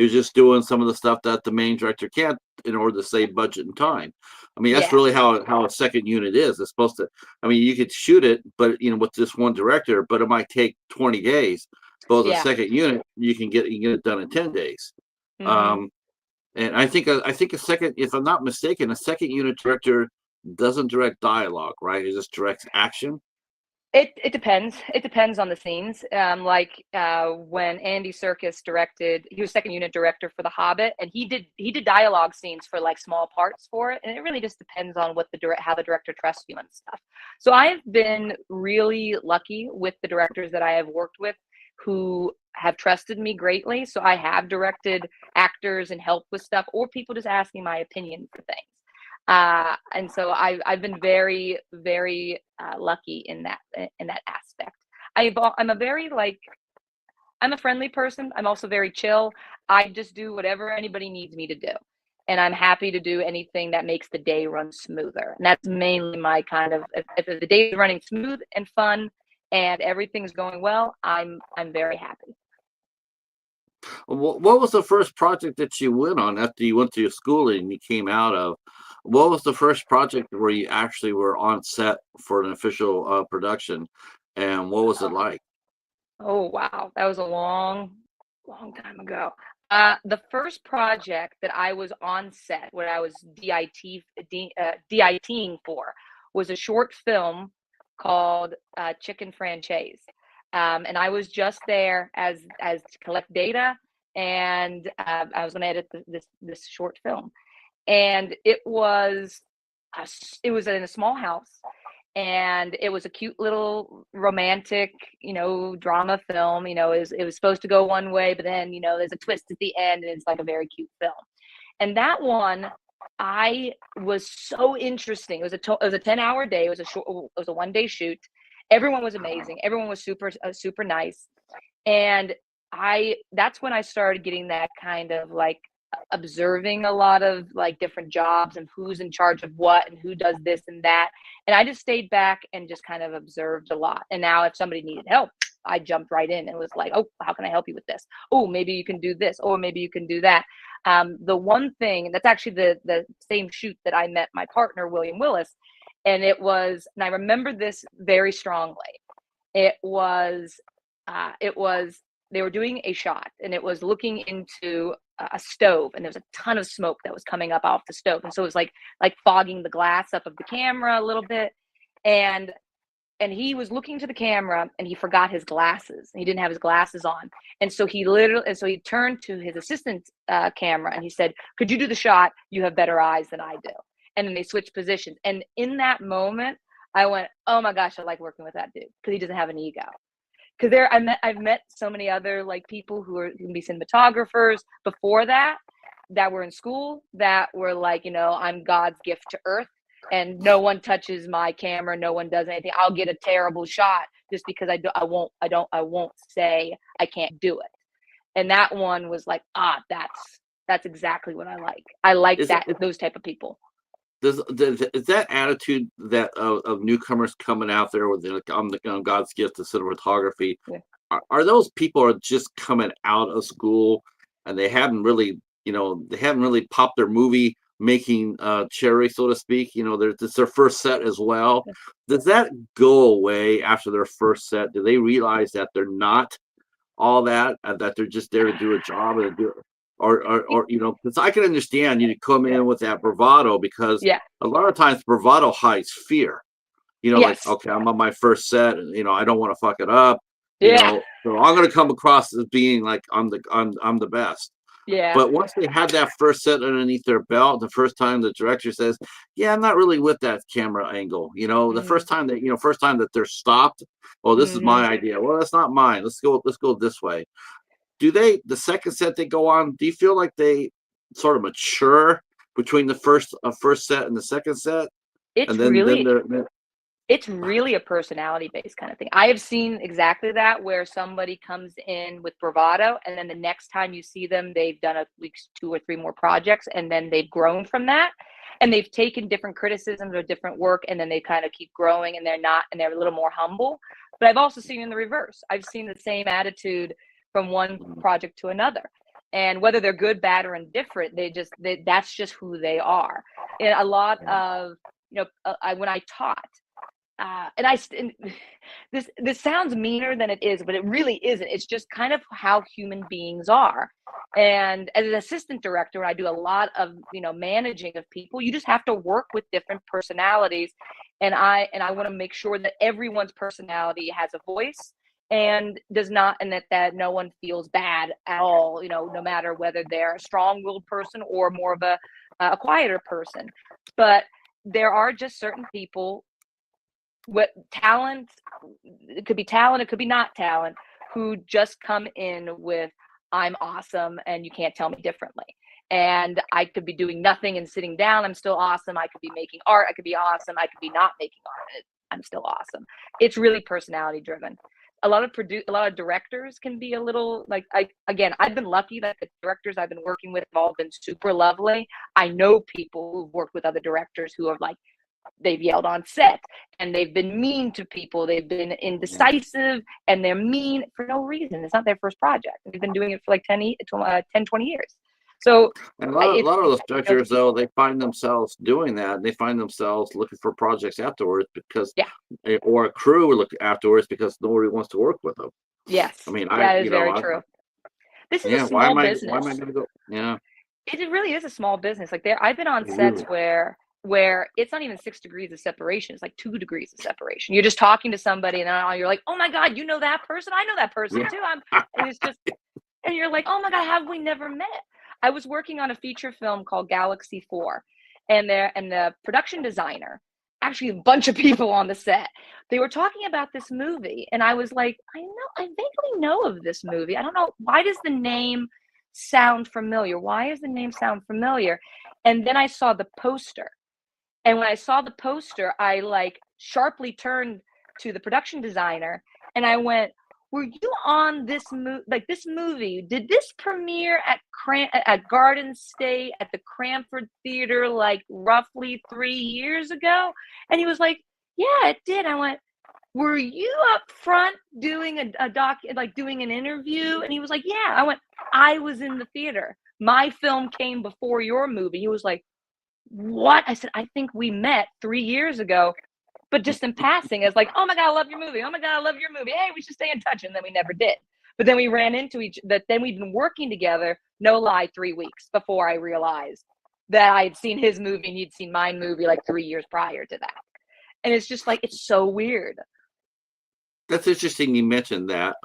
Speaker 1: just doing some of the stuff that the main director can't in order to save budget and time. I mean, that's really how a second unit is. It's supposed to. I mean, you could shoot it, but with this one director, but it might take 20 days. But a second unit, you can get it done in 10 days. Mm-hmm. And I think a second, if I'm not mistaken, a second unit director doesn't direct dialogue, right? It just directs action.
Speaker 2: It depends. It depends on the scenes. When Andy Serkis directed, he was second unit director for The Hobbit, and he did dialogue scenes for like small parts for it, and it really just depends on what how the director trusts you and stuff. So I have been really lucky with the directors that I have worked with, who have trusted me greatly. So I have directed actors and helped with stuff, or people just asking my opinion for things. And so I've been very, very lucky in that aspect. I'm a very like I'm a friendly person. I'm also very chill. I just do whatever anybody needs me to do, and I'm happy to do anything that makes the day run smoother. And that's mainly my kind of if the day is running smooth and fun and everything's going well, I'm very happy.
Speaker 1: What was the first project that you went on after you went to your school and you came out of? What was the first project where you actually were on set for an official production, and what was it like?
Speaker 2: Oh wow, that was a long time ago. The first project that I was on set, what I was DITing for, was a short film called Chicken Franchise, and I was just there as to collect data, and I was going to edit this short film, and it was in a small house, and it was a cute little romantic, drama film. It was supposed to go one way, but then there's a twist at the end, and it's like a very cute film. And that one, I was so interesting. It was a 10-hour day. It was a 1-day shoot. Everyone was amazing. Everyone was super nice, and I that's when I started getting that kind of like observing a lot of like different jobs and who's in charge of what and who does this and that. And I just stayed back and just kind of observed a lot. And now if somebody needed help, I jumped right in and was like, oh, how can I help you with this? Oh, maybe you can do this, or maybe you can do that. The one thing that's actually the same shoot that I met my partner, William Willis, and I remember this very strongly. It was, it was, they were doing a shot, and it was looking into a stove, and there was a ton of smoke that was coming up off the stove, and so it was like fogging the glass up of the camera a little bit, and he was looking to the camera, and he forgot his glasses. He didn't have his glasses on, and so he turned to his assistant camera, and he said, "Could you do the shot? You have better eyes than I do." And then they switched positions, and in that moment, I went, "Oh my gosh, I like working with that dude because he doesn't have an ego." Because I've met so many other like people who can be cinematographers before that were in school, that were like, I'm God's gift to earth, and no one touches my camera, no one does anything. I'll get a terrible shot just because I won't say I can't do it. And that one was like, that's exactly what I like. I like
Speaker 1: Is
Speaker 2: that,
Speaker 1: it,
Speaker 2: those type of people.
Speaker 1: is that attitude that of newcomers coming out there with like, I'm God's gift to cinematography?
Speaker 2: Yeah.
Speaker 1: Are those people are just coming out of school and they haven't really popped their movie making cherry, so to speak. It's their first set as well. Does that go away after their first set? Do they realize that they're not all that, that they're just there to do a job and do or because I can understand you come
Speaker 2: Yeah.
Speaker 1: in with that bravado, because
Speaker 2: Yeah.
Speaker 1: a lot of times bravado hides fear. Like,
Speaker 2: Yes.
Speaker 1: okay, I'm on my first set, and I don't want to fuck it up.
Speaker 2: Yeah.
Speaker 1: So I'm going to come across as being like I'm the best.
Speaker 2: Yeah.
Speaker 1: But once they had that first set underneath their belt, the first time the director says, "Yeah, I'm not really with that camera angle," the
Speaker 2: Mm-hmm.
Speaker 1: first time that they're stopped, "Oh, this is
Speaker 2: Mm-hmm.
Speaker 1: my idea. Well, that's not mine. Let's go this way." Do they the second set they go on? Do you feel like they sort of mature between the first set and the second set, and
Speaker 2: It's
Speaker 1: then
Speaker 2: really
Speaker 1: they're
Speaker 2: it's really a personality based kind of thing. I have seen exactly that, where somebody comes in with bravado, and then the next time you see them, they've done at least 2 or 3 more projects, and then they've grown from that. And they've taken different criticisms or different work, and then they kind of keep growing, and they're a little more humble. But I've also seen in the reverse. I've seen the same attitude from one project to another. And whether they're good, bad, or indifferent, that's just who they are. And a lot of, when I taught, and this sounds meaner than it is, but it really isn't. It's just kind of how human beings are. And as an assistant director, I do a lot of managing of people. You just have to work with different personalities, and I want to make sure that everyone's personality has a voice and does not, and that no one feels bad at all. No matter whether they're a strong-willed person or more of a quieter person, but there are just certain people what talent it could be talent, it could be not talent, who just come in with I'm awesome and you can't tell me differently. And I could be doing nothing and sitting down, I'm still awesome. I could be making art, I could be awesome. I could be not making art, I'm still awesome. It's really personality driven. A lot of directors can be a little like, I've been lucky that the directors I've been working with have all been super lovely. I know people who've worked with other directors who are like, they've yelled on set and they've been mean to people, they've been indecisive, and they're mean for no reason. It's not their first project, they've been doing it for like 10 20 years. So
Speaker 1: And a
Speaker 2: it's
Speaker 1: lot of those
Speaker 2: the
Speaker 1: directors, though,
Speaker 2: people.
Speaker 1: they find themselves doing that, and they find themselves looking for projects afterwards because,
Speaker 2: Yeah.
Speaker 1: or a crew will look afterwards because nobody wants to work with them. I
Speaker 2: Yes,
Speaker 1: mean,
Speaker 2: that is very true. This is a
Speaker 1: yeah,
Speaker 2: small
Speaker 1: why am I
Speaker 2: business.
Speaker 1: going to go? Yeah,
Speaker 2: It really is a small business. Like I've been on
Speaker 1: it
Speaker 2: sets
Speaker 1: really.
Speaker 2: where it's not even 6 degrees of separation. It's like 2 degrees of separation. You're just talking to somebody, and then you're like, "Oh my God, you know that person? I know that person
Speaker 1: Yeah.
Speaker 2: too." And it's just, and you're like, "Oh my God, have we never met?" I was working on a feature film called Galaxy 4, and the production designer, actually a bunch of people on the set, they were talking about this movie, and I was like, I vaguely know of this movie. I don't know, why does the name sound familiar? Why does the name sound familiar? And then I saw the poster. And when I saw the poster, I like sharply turned to the production designer and I went, "Were you on this movie? Like this movie? Did this premiere at Garden State at the Cranford Theater like roughly 3 years ago?" And he was like, "Yeah, it did." I went, "Were you up front doing a doc, like doing an interview?" And he was like, "Yeah." I went, "I was in the theater. My film came before your movie." He was like, "What?" I said, "I think we met 3 years ago, but just in passing as like, oh my God, I love your movie. Oh my God, I love your movie. Hey, we should stay in touch." And then we never did. But then we ran into then we'd been working together, no lie, 3 weeks before I realized that I had seen his movie and he'd seen my movie like 3 years prior to that. And it's just like, it's so weird.
Speaker 1: That's interesting you mentioned that,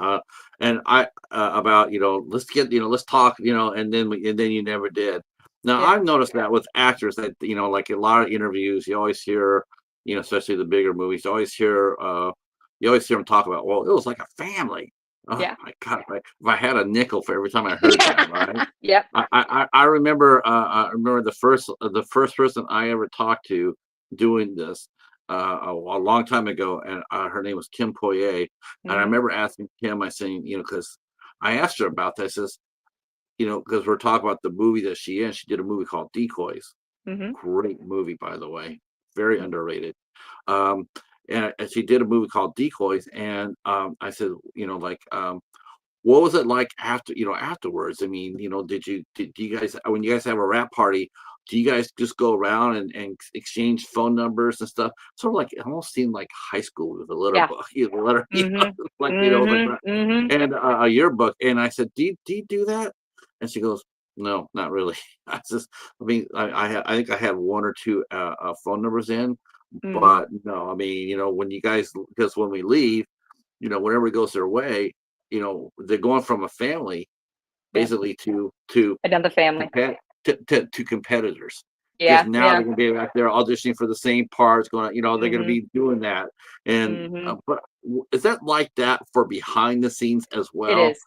Speaker 1: and I about let's talk, and then you never did. Now
Speaker 2: Yeah.
Speaker 1: I've noticed that with actors that like a lot of interviews, you always hear, especially the bigger movies, you always hear them talk about, well, it was like a family. Oh
Speaker 2: Yeah.
Speaker 1: my God, if I had a nickel for every time I heard that, right?
Speaker 2: Yep.
Speaker 1: I remember the first person I ever talked to doing this a long time ago, and her name was Kim Poirier. And I
Speaker 2: Mm-hmm.
Speaker 1: remember asking Kim, I saying, because I asked her about this, I says, because we're talking about the movie that she in. She did a movie called Decoys.
Speaker 2: Mm-hmm.
Speaker 1: Great movie, by the way, very underrated. Um, and she did a movie called Decoys, and I said, what was it like afterwards? I mean, do you guys, when you guys have a rap party, do you guys just go around and exchange phone numbers and stuff? Sort of like it almost seemed like high school with a letter
Speaker 2: Yeah.
Speaker 1: book, the letter,
Speaker 2: Mm-hmm.
Speaker 1: like
Speaker 2: Mm-hmm. Mm-hmm.
Speaker 1: and a yearbook. And I said, do you do that? And she goes, no, not really. I mean, I think I had one or two phone numbers in,
Speaker 2: Mm-hmm.
Speaker 1: but no, I mean, when you guys, because when we leave, whenever it goes their way, they're going from a family
Speaker 2: Yeah.
Speaker 1: basically to
Speaker 2: Another family.
Speaker 1: compet to competitors because
Speaker 2: Yeah.
Speaker 1: now
Speaker 2: Yeah.
Speaker 1: they're going to be back there auditioning for the same parts. They're going to
Speaker 2: Mm-hmm.
Speaker 1: be doing that. And
Speaker 2: Mm-hmm.
Speaker 1: but is that like that for behind the scenes as
Speaker 2: It
Speaker 1: well?
Speaker 2: is.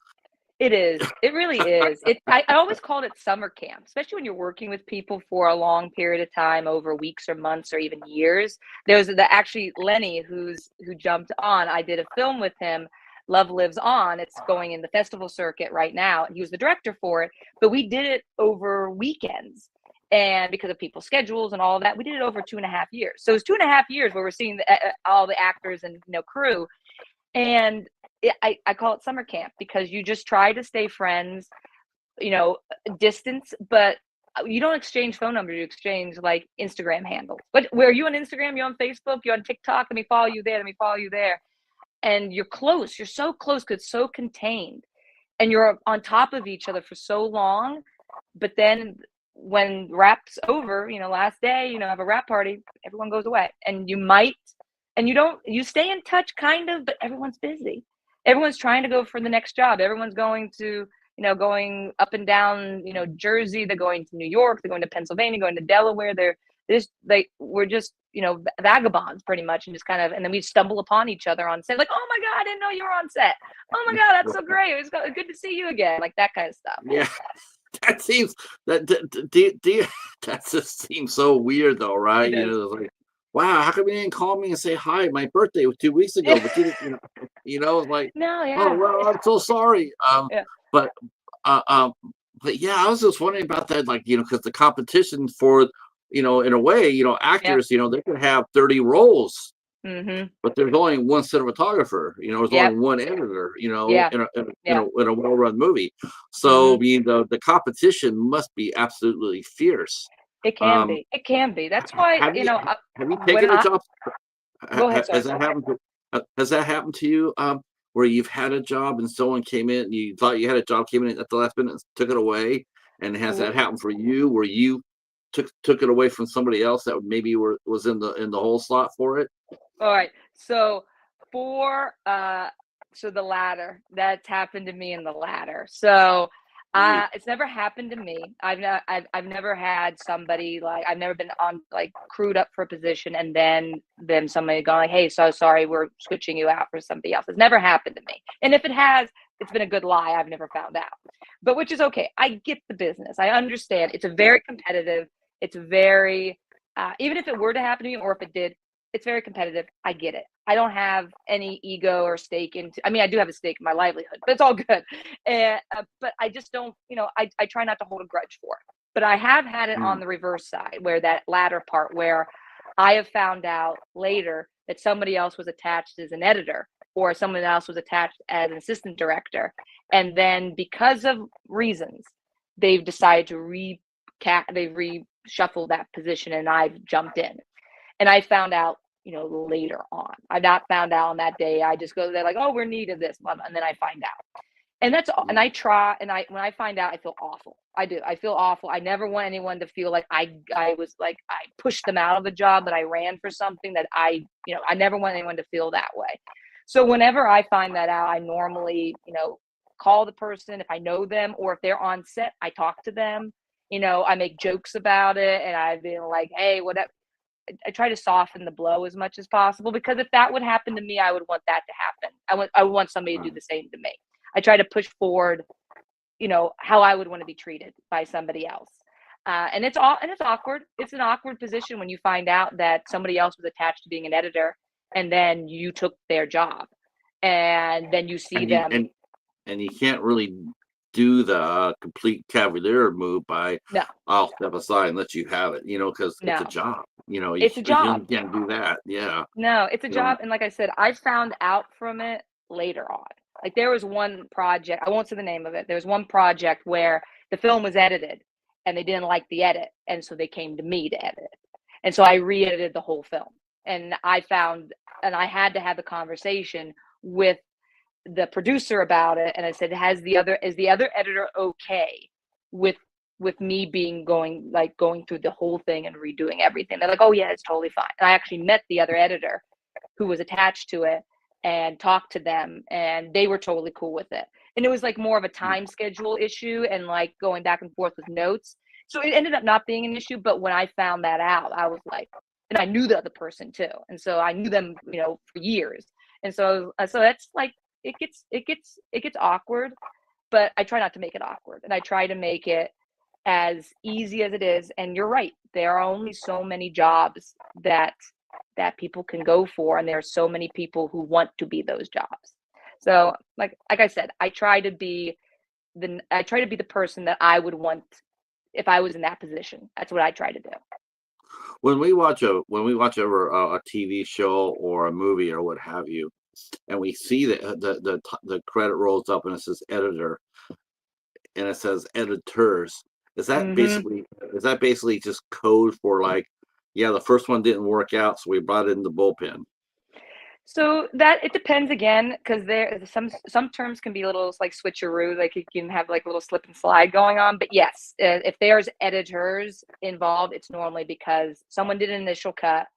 Speaker 2: It is. It really is. I always called it summer camp, especially when you're working with people for a long period of time, over weeks or months or even years. There was actually Lenny who jumped on. I did a film with him, Love Lives On. It's going in the festival circuit right now. He was the director for it, but we did it over weekends. And because of people's schedules and all of that, we did it over 2.5 years. So it's 2.5 years where we're seeing all the actors and crew. And I call it summer camp because you just try to stay friends, distance, but you don't exchange phone numbers, you exchange like Instagram handles. But where are you on Instagram? You on Facebook? You on TikTok? Let me follow you there. Let me follow you there. And you're close. You're so close because it's so contained, and you're on top of each other for so long. But then when rap's over, last day, have a rap party, everyone goes away, and you stay in touch kind of, but everyone's busy. Everyone's trying to go for the next job. Everyone's going to, going up and down, Jersey. They're going to New York. They're going to Pennsylvania, going to Delaware. We're just, vagabonds pretty much, and just kind of, and then we stumble upon each other on set. Like, oh my God, I didn't know you were on set. Oh my God, that's so great. It was good to see you again. Like that kind of stuff.
Speaker 1: Yeah. That seems that just seems so weird though, right? Like, wow, how come you didn't call me and say hi? My birthday was 2 weeks ago, but you didn't, like,
Speaker 2: No, yeah.
Speaker 1: oh well, I'm so sorry.
Speaker 2: Yeah.
Speaker 1: But yeah, I was just wondering about that, like, because the competition for, in a way, actors, they could have 30 roles.
Speaker 2: Mm-hmm.
Speaker 1: But there's only one cinematographer, there's only one editor, in a well-run movie. So the competition must be absolutely fierce.
Speaker 2: It can be. It can be. That's why,
Speaker 1: have you taken a job?
Speaker 2: Go ahead,
Speaker 1: Has that happened to you? Where you've had a job and someone came in and you thought you had a job, came in at the last minute and took it away? And has that happened for you, where you took it away from somebody else that maybe was in the whole slot for it?
Speaker 2: All right. So the latter, that's happened to me in the latter. So it's never happened to me. I've never had somebody, like, I've never been on, like, crewed up for a position and then somebody going like, hey, so sorry, we're switching you out for somebody else. It's never happened to me. And if it has, it's been a good lie. I've never found out, but which is okay. I get the business. I understand. It's a very competitive. It's very, even if it were to happen to me, or if it did, it's very competitive. I get it. I don't have any ego or stake I mean, I do have a stake in my livelihood, but it's all good. And, but I just don't, I try not to hold a grudge for it. But I have had it on the reverse side, where that latter part, where I have found out later that somebody else was attached as an editor, or someone else was attached as an assistant director. And then because of reasons, they've decided to they've reshuffled that position, and I've jumped in. And I found out, later on. I've not found out on that day. I just go there like, oh, we're needed this month, and then I find out. And that's all. And I try, and when I find out, I feel awful. I do. I feel awful. I never want anyone to feel like I was like, I pushed them out of a job, that I ran for something that I never want anyone to feel that way. So whenever I find that out, I normally, call the person if I know them, or if they're on set, I talk to them. I make jokes about it, and I've been like, hey, whatever. I try to soften the blow as much as possible, because if that would happen to me, I would want that to happen. I would want somebody to do the same to me. I try to push forward, how I would want to be treated by somebody else. And it's awkward. It's an awkward position when you find out that somebody else was attached to being an editor, and then you took their job, and then you see them.
Speaker 1: And you can't really do the complete cavalier move by,
Speaker 2: no,
Speaker 1: I'll step aside and let you have it, because it's a job.
Speaker 2: It's a job.
Speaker 1: You can't do that. Yeah.
Speaker 2: No, it's a job. And like I said, I found out from it later on. Like, there was one project, I won't say the name of it. There was one project where the film was edited and they didn't like the edit. And so they came to me to edit it. And so I re-edited the whole film. And I had to have the conversation with the producer about it. And I said, is the other editor okay with me going through the whole thing and redoing everything? They're like, oh yeah, it's totally fine. And I actually met the other editor who was attached to it and talked to them, and they were totally cool with it. And it was like more of a time schedule issue, and like going back and forth with notes. So it ended up not being an issue. But when I found that out, I was like, and I knew the other person too. And so I knew them, for years. And so that's like, it gets awkward, but I try not to make it awkward, and I try to make it as easy as it is. And you're right, there are only so many jobs that people can go for, and there are so many people who want to be those jobs. So like I said, I try to be the person that I would want if I was in that position. That's what I try to do.
Speaker 1: When we watch over a TV show or a movie or what have you, and we see the credit rolls up and it says editor and it says editors, is that basically is that basically just code for like, yeah, the first one didn't work out, so we brought in the bullpen?
Speaker 2: So that it depends again, because there some terms can be a little like switcheroo, like you can have like a little slip and slide going on. But yes, if there's editors involved, it's normally because someone did an initial cut,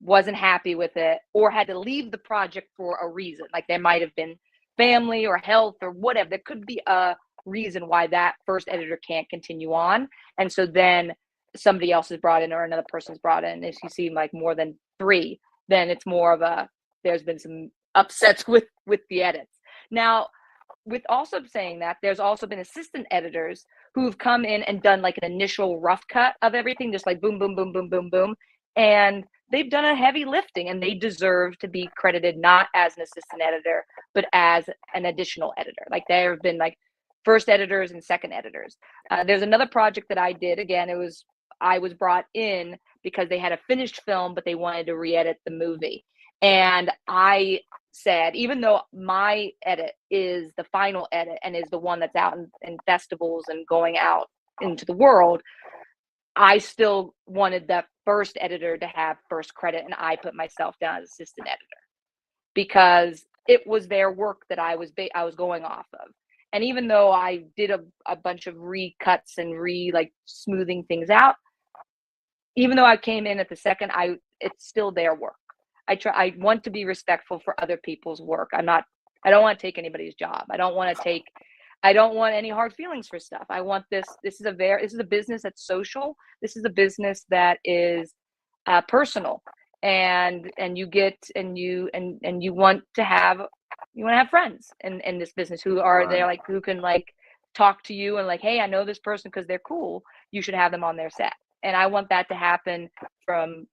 Speaker 2: wasn't happy with it, or had to leave the project for a reason. Like there might have been family or health or whatever. There could be a reason why that first editor can't continue on. And so then somebody else is brought in or another person's brought in. If you see like more than three, then it's more of a, there's been some upsets with the edits. Now, with also saying that, there's also been assistant editors who've come in and done like an initial rough cut of everything, just like boom, boom, boom, boom, boom, boom. And they've done a heavy lifting, and they deserve to be credited not as an assistant editor, but as an additional editor. Like there have been like first editors and second editors. There's another project that I did. Again, I was brought in because they had a finished film, but they wanted to re-edit the movie. And I said, even though my edit is the final edit and is the one that's out in festivals and going out into the world, I still wanted that first editor to have first credit, and I put myself down as assistant editor because it was their work that I was going off of. And even though I did a bunch of recuts and like smoothing things out, even though I came in at the second, it's still their work. I want to be respectful for other people's work. I don't want to take anybody's job. I don't want any hard feelings for stuff. I want this is a business that's social. This is a business that is personal, and you want to have friends in this business who are
Speaker 1: Right.
Speaker 2: there, like who can like talk to you and like, hey, I know this person because they're cool. You should have them on their set. And I want that to happen from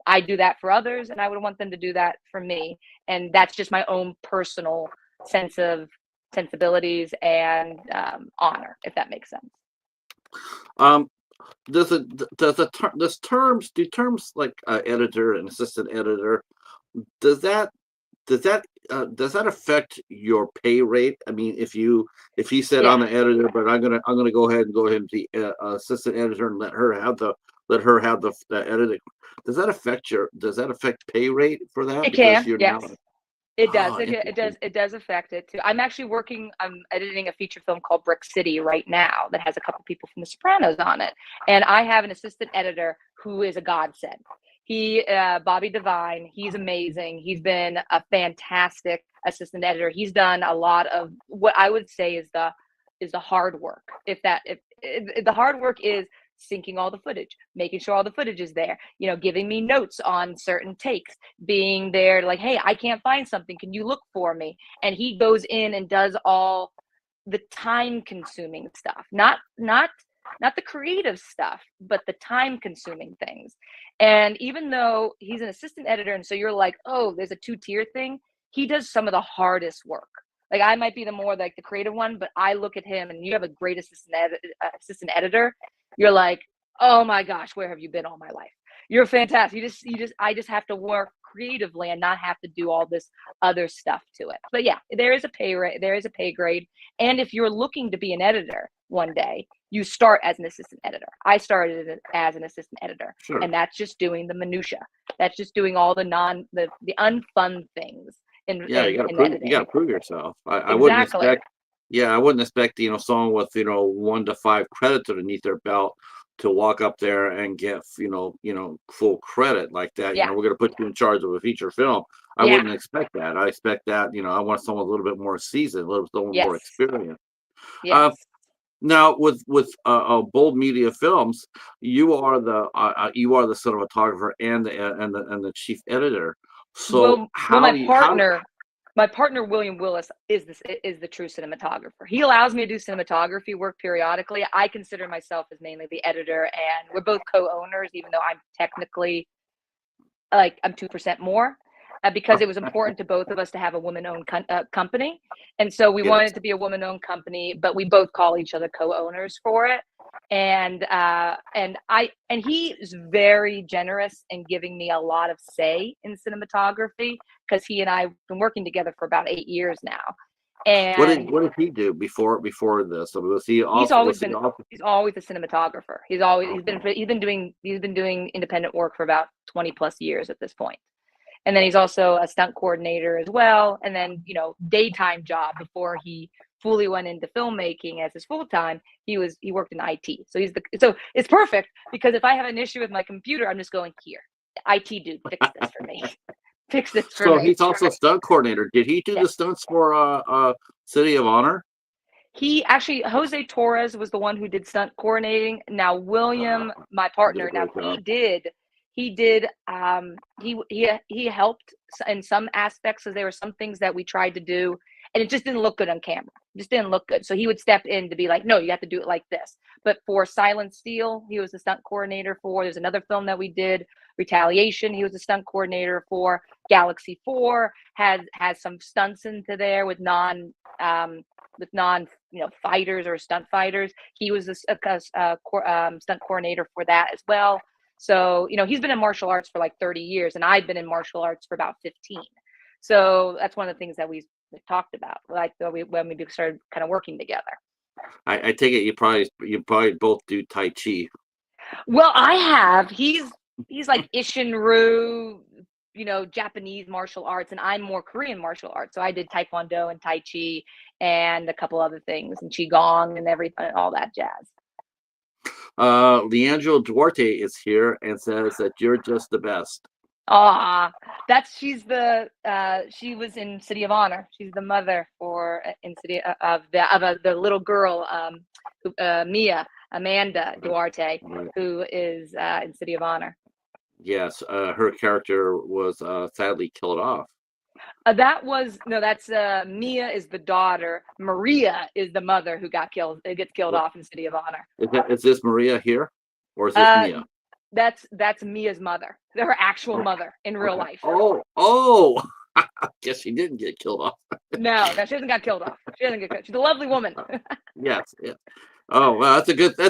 Speaker 2: I do that for others, and I would want them to do that for me. And that's just my own personal sense of sensibilities and honor, if that makes sense.
Speaker 1: Um, do terms like editor and assistant editor, does that does that affect your pay rate? I mean, if he said
Speaker 2: Yeah,
Speaker 1: I'm an editor, but I'm gonna go ahead and be assistant editor and let her have the editing. Does that affect pay rate for that
Speaker 2: it
Speaker 1: because
Speaker 2: can.
Speaker 1: you're now?
Speaker 2: Yes, it does.
Speaker 1: Ah, interesting.
Speaker 2: It does affect it too. I'm editing a feature film called Brick City right now that has a couple people from The Sopranos on it, and I have an assistant editor who is a godsend. Bobby Devine, he's amazing. He's been a fantastic assistant editor. He's done a lot of what I would say is the hard work. If the hard work is syncing all the footage, making sure all the footage is there, giving me notes on certain takes, being there like, hey, I can't find something, can you look for me? And he goes in and does all the time consuming stuff, not the creative stuff, but the time consuming things. And even though he's an assistant editor, and so you're like, oh, there's a two-tier thing, he does some of the hardest work. Like I might be the more like the creative one, but I look at him and you have a great assistant editor. You're like, oh my gosh, where have you been all my life? You're fantastic. I just have to work creatively and not have to do all this other stuff to it. But yeah, there is a pay rate, there is a pay grade. And if you're looking to be an editor one day, you start as an assistant editor. I started as an assistant editor,
Speaker 1: Sure.
Speaker 2: and that's just doing the minutia. That's just doing all the unfun things
Speaker 1: Yeah,
Speaker 2: in
Speaker 1: you
Speaker 2: editing.
Speaker 1: gotta prove yourself. I wouldn't
Speaker 2: Exactly.
Speaker 1: expect, yeah, I wouldn't expect, someone with, 1 to 5 credits underneath their belt to walk up there and get, full credit like that.
Speaker 2: Yeah.
Speaker 1: We're gonna put you in charge of a feature film. I
Speaker 2: Yeah.
Speaker 1: wouldn't expect that. I expect that, I want someone a little bit more seasoned, a little more
Speaker 2: Yes.
Speaker 1: experienced. Uh,
Speaker 2: Yes.
Speaker 1: Now Bold Media Films, you are the cinematographer and the chief editor. So
Speaker 2: Well, my partner William Willis is the true cinematographer. He allows me to do cinematography work periodically. I consider myself as mainly the editor, and we're both co-owners, even though I'm technically like I'm 2% more, because it was important to both of us to have a woman-owned company, and so we
Speaker 1: Yes.
Speaker 2: wanted to be a woman-owned company, but we both call each other co-owners for it. And he is very generous in giving me a lot of say in cinematography because he and I have been working together for about 8 years now. And
Speaker 3: What did he do before this? So was he
Speaker 2: he's
Speaker 3: also
Speaker 2: always
Speaker 3: was he
Speaker 2: been
Speaker 3: also
Speaker 2: he's always a cinematographer.
Speaker 3: okay?
Speaker 2: He's been doing independent work for about 20 plus years at this point. And then he's also a stunt coordinator as well. And then, daytime job before he fully went into filmmaking as his full time, he worked in IT. So it's perfect because if I have an issue with my computer, I'm just going here. IT dude, fix this for me. Fix this for
Speaker 3: So
Speaker 2: me.
Speaker 3: he's also stunt coordinator. Did he do
Speaker 2: Yeah.
Speaker 3: the stunts for City of Honor?
Speaker 2: He actually, Jose Torres was the one who did stunt coordinating. Now,
Speaker 3: Uh,
Speaker 2: William, my
Speaker 3: he did a
Speaker 2: partner, now
Speaker 3: great job.
Speaker 2: he helped in some aspects because there were some things that we tried to do and it just didn't look good on camera. It just didn't look good. So he would step in to be like, no, you have to do it like this. But for Silent Steel, he was the stunt coordinator for. There's another film that we did, Retaliation. He was the stunt coordinator for. Galaxy 4 has some stunts into there with non fighters or stunt fighters. He was a stunt coordinator for that as well. So he's been in martial arts for like 30 years, and I've been in martial arts for about 15. So that's one of the things that we talked about, like when we started kind of working together.
Speaker 3: I take it you probably both do Tai Chi.
Speaker 2: Well, he's like Ishinryu, Japanese martial arts, and I'm more Korean martial arts. So I did Taekwondo and Tai Chi and a couple other things and Qigong and everything, all that jazz.
Speaker 3: Leandro Duarte is here and says that you're just the best.
Speaker 2: She was in City of Honor. She's the mother for in City of the little girl, Amanda Duarte,
Speaker 3: Right.
Speaker 2: who is in City of Honor.
Speaker 3: Yes, her character was sadly killed off.
Speaker 2: That's Mia is the daughter. Maria is the mother who gets killed off in City of Honor.
Speaker 3: Is this Maria here, or is this Mia?
Speaker 2: That's Mia's mother, her actual mother in real life.
Speaker 3: Oh! I guess she didn't get killed off.
Speaker 2: No, she hasn't got killed off. She doesn't get killed. She's a lovely woman.
Speaker 3: Yes. Oh, well, that's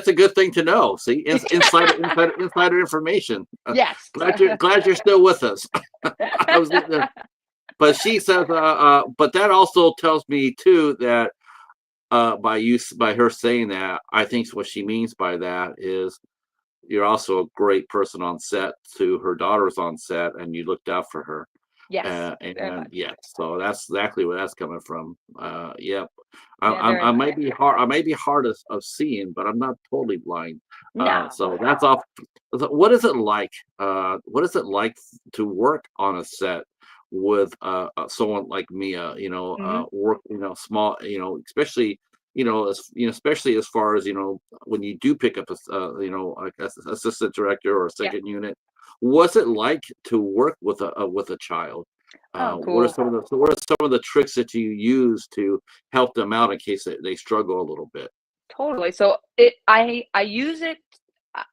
Speaker 3: a good thing to know. See, insider information.
Speaker 2: Yes.
Speaker 3: Glad you're still with us. But she says, but that also tells me too that by her saying that, I think what she means by that is you're also a great person on set to her daughter's on set, and you looked out for her.
Speaker 2: Yes.
Speaker 3: And yes, so that's exactly where that's coming from. Yep.
Speaker 2: Yeah,
Speaker 3: I might be hard of seeing, but I'm not totally blind.
Speaker 2: no.
Speaker 3: So that's off. What is it like? What is it like to work on a set with someone like Mia? Work, small, especially especially as far as when you do pick up like assistant director or a second unit. What's it like to work with a child?
Speaker 2: Cool.
Speaker 3: What are some of the tricks that you use to help them out in case they struggle a little bit?
Speaker 2: Totally. So I use it.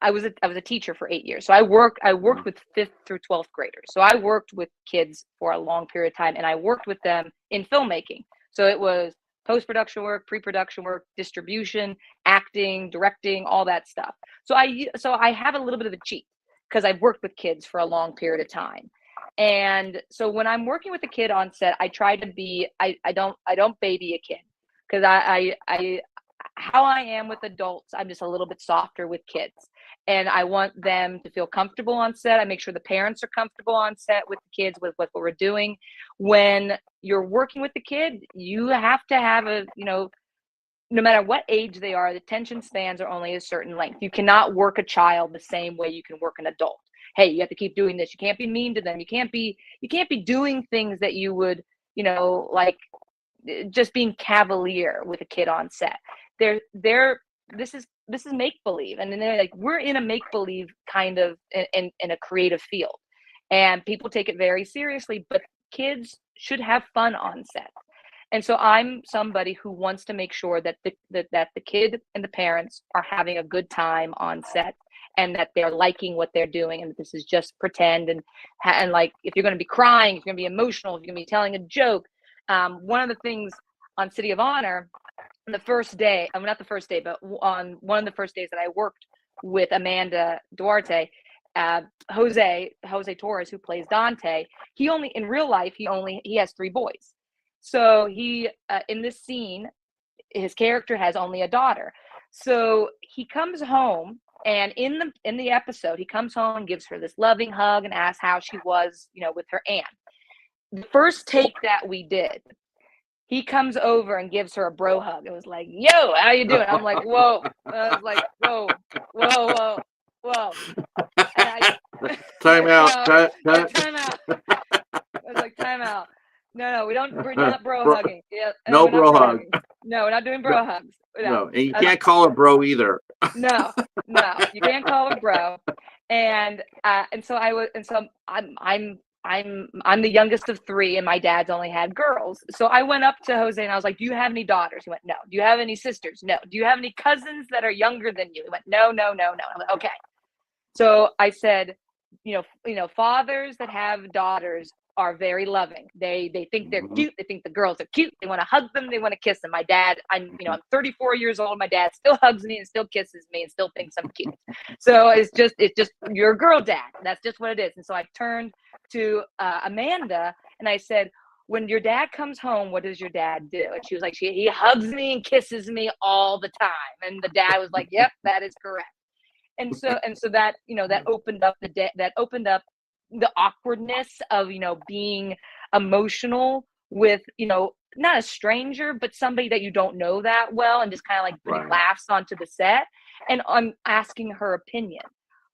Speaker 2: I was a teacher for 8 years. So I worked with 5th through 12th graders. So I worked with kids for a long period of time, and I worked with them in filmmaking. So it was post-production work, pre-production work, distribution, acting, directing, all that stuff. So I have a little bit of a cheat because I've worked with kids for a long period of time. And so when I'm working with a kid on set, I try to be I don't baby a kid because I how I am with adults, I'm just a little bit softer with kids. And I want them to feel comfortable on set. I make sure the parents are comfortable on set with the kids, with what we're doing. When you're working with the kid, you have to have no matter what age they are, the attention spans are only a certain length. You cannot work a child the same way you can work an adult. Hey, you have to keep doing this. You can't be mean to them. You can't be doing things that you would, like just being cavalier with a kid on set. This is make believe, and then they're like, we're in a make believe kind of in a creative field, and people take it very seriously. But kids should have fun on set, and so I'm somebody who wants to make sure that the kid and the parents are having a good time on set, and that they're liking what they're doing, and that this is just pretend. And like, if you're going to be crying, if you're going to be emotional, if you're going to be telling a joke. One of the things on City of Honor, the first day, I mean, not the first day, but on one of the first days that I worked with Amanda Duarte, Jose Torres, who plays Dante, in real life, he has 3 boys. So he in this scene, his character has only a daughter. So he comes home, and in the episode, he comes home and gives her this loving hug and asks how she was, with her aunt. The first take that we did, he comes over and gives her a bro hug. It was like, "Yo, how you doing?" I'm like, "Whoa!" I was like, "Whoa, whoa, whoa, whoa!" And
Speaker 3: Time out.
Speaker 2: time out. I was like, time out. No, we're not bro
Speaker 3: Bro,
Speaker 2: hugging. Yeah,
Speaker 3: no
Speaker 2: we're not
Speaker 3: bro hug.
Speaker 2: hugging. No, we're not doing
Speaker 3: No,
Speaker 2: bro hugs.
Speaker 3: no, and you
Speaker 2: I-
Speaker 3: can't call her bro either.
Speaker 2: no, you can't call her bro. And so I'm the youngest of three, and my dad's only had girls. So I went up to Jose and I was like, "Do you have any daughters?" He went, "No." "Do you have any sisters?" "No." "Do you have any cousins that are younger than you?" He went, "No, no, no, no." I'm like, "Okay." So I said, fathers that have daughters are very loving. They think they're cute. They think the girls are cute. They want to hug them. They want to kiss them. My dad, I'm 34 years old. My dad still hugs me and still kisses me and still thinks I'm cute. So it's just you're a girl dad. That's just what it is. And so I turned to Amanda and I said, "When your dad comes home, what does your dad do?" And she was like, he hugs me and kisses me all the time. And the dad was like, "Yep, that is correct." And so that that opened up the awkwardness of being emotional with not a stranger but somebody that you don't know that well, and just kind of like putting laughs onto the set. And I'm asking her opinion.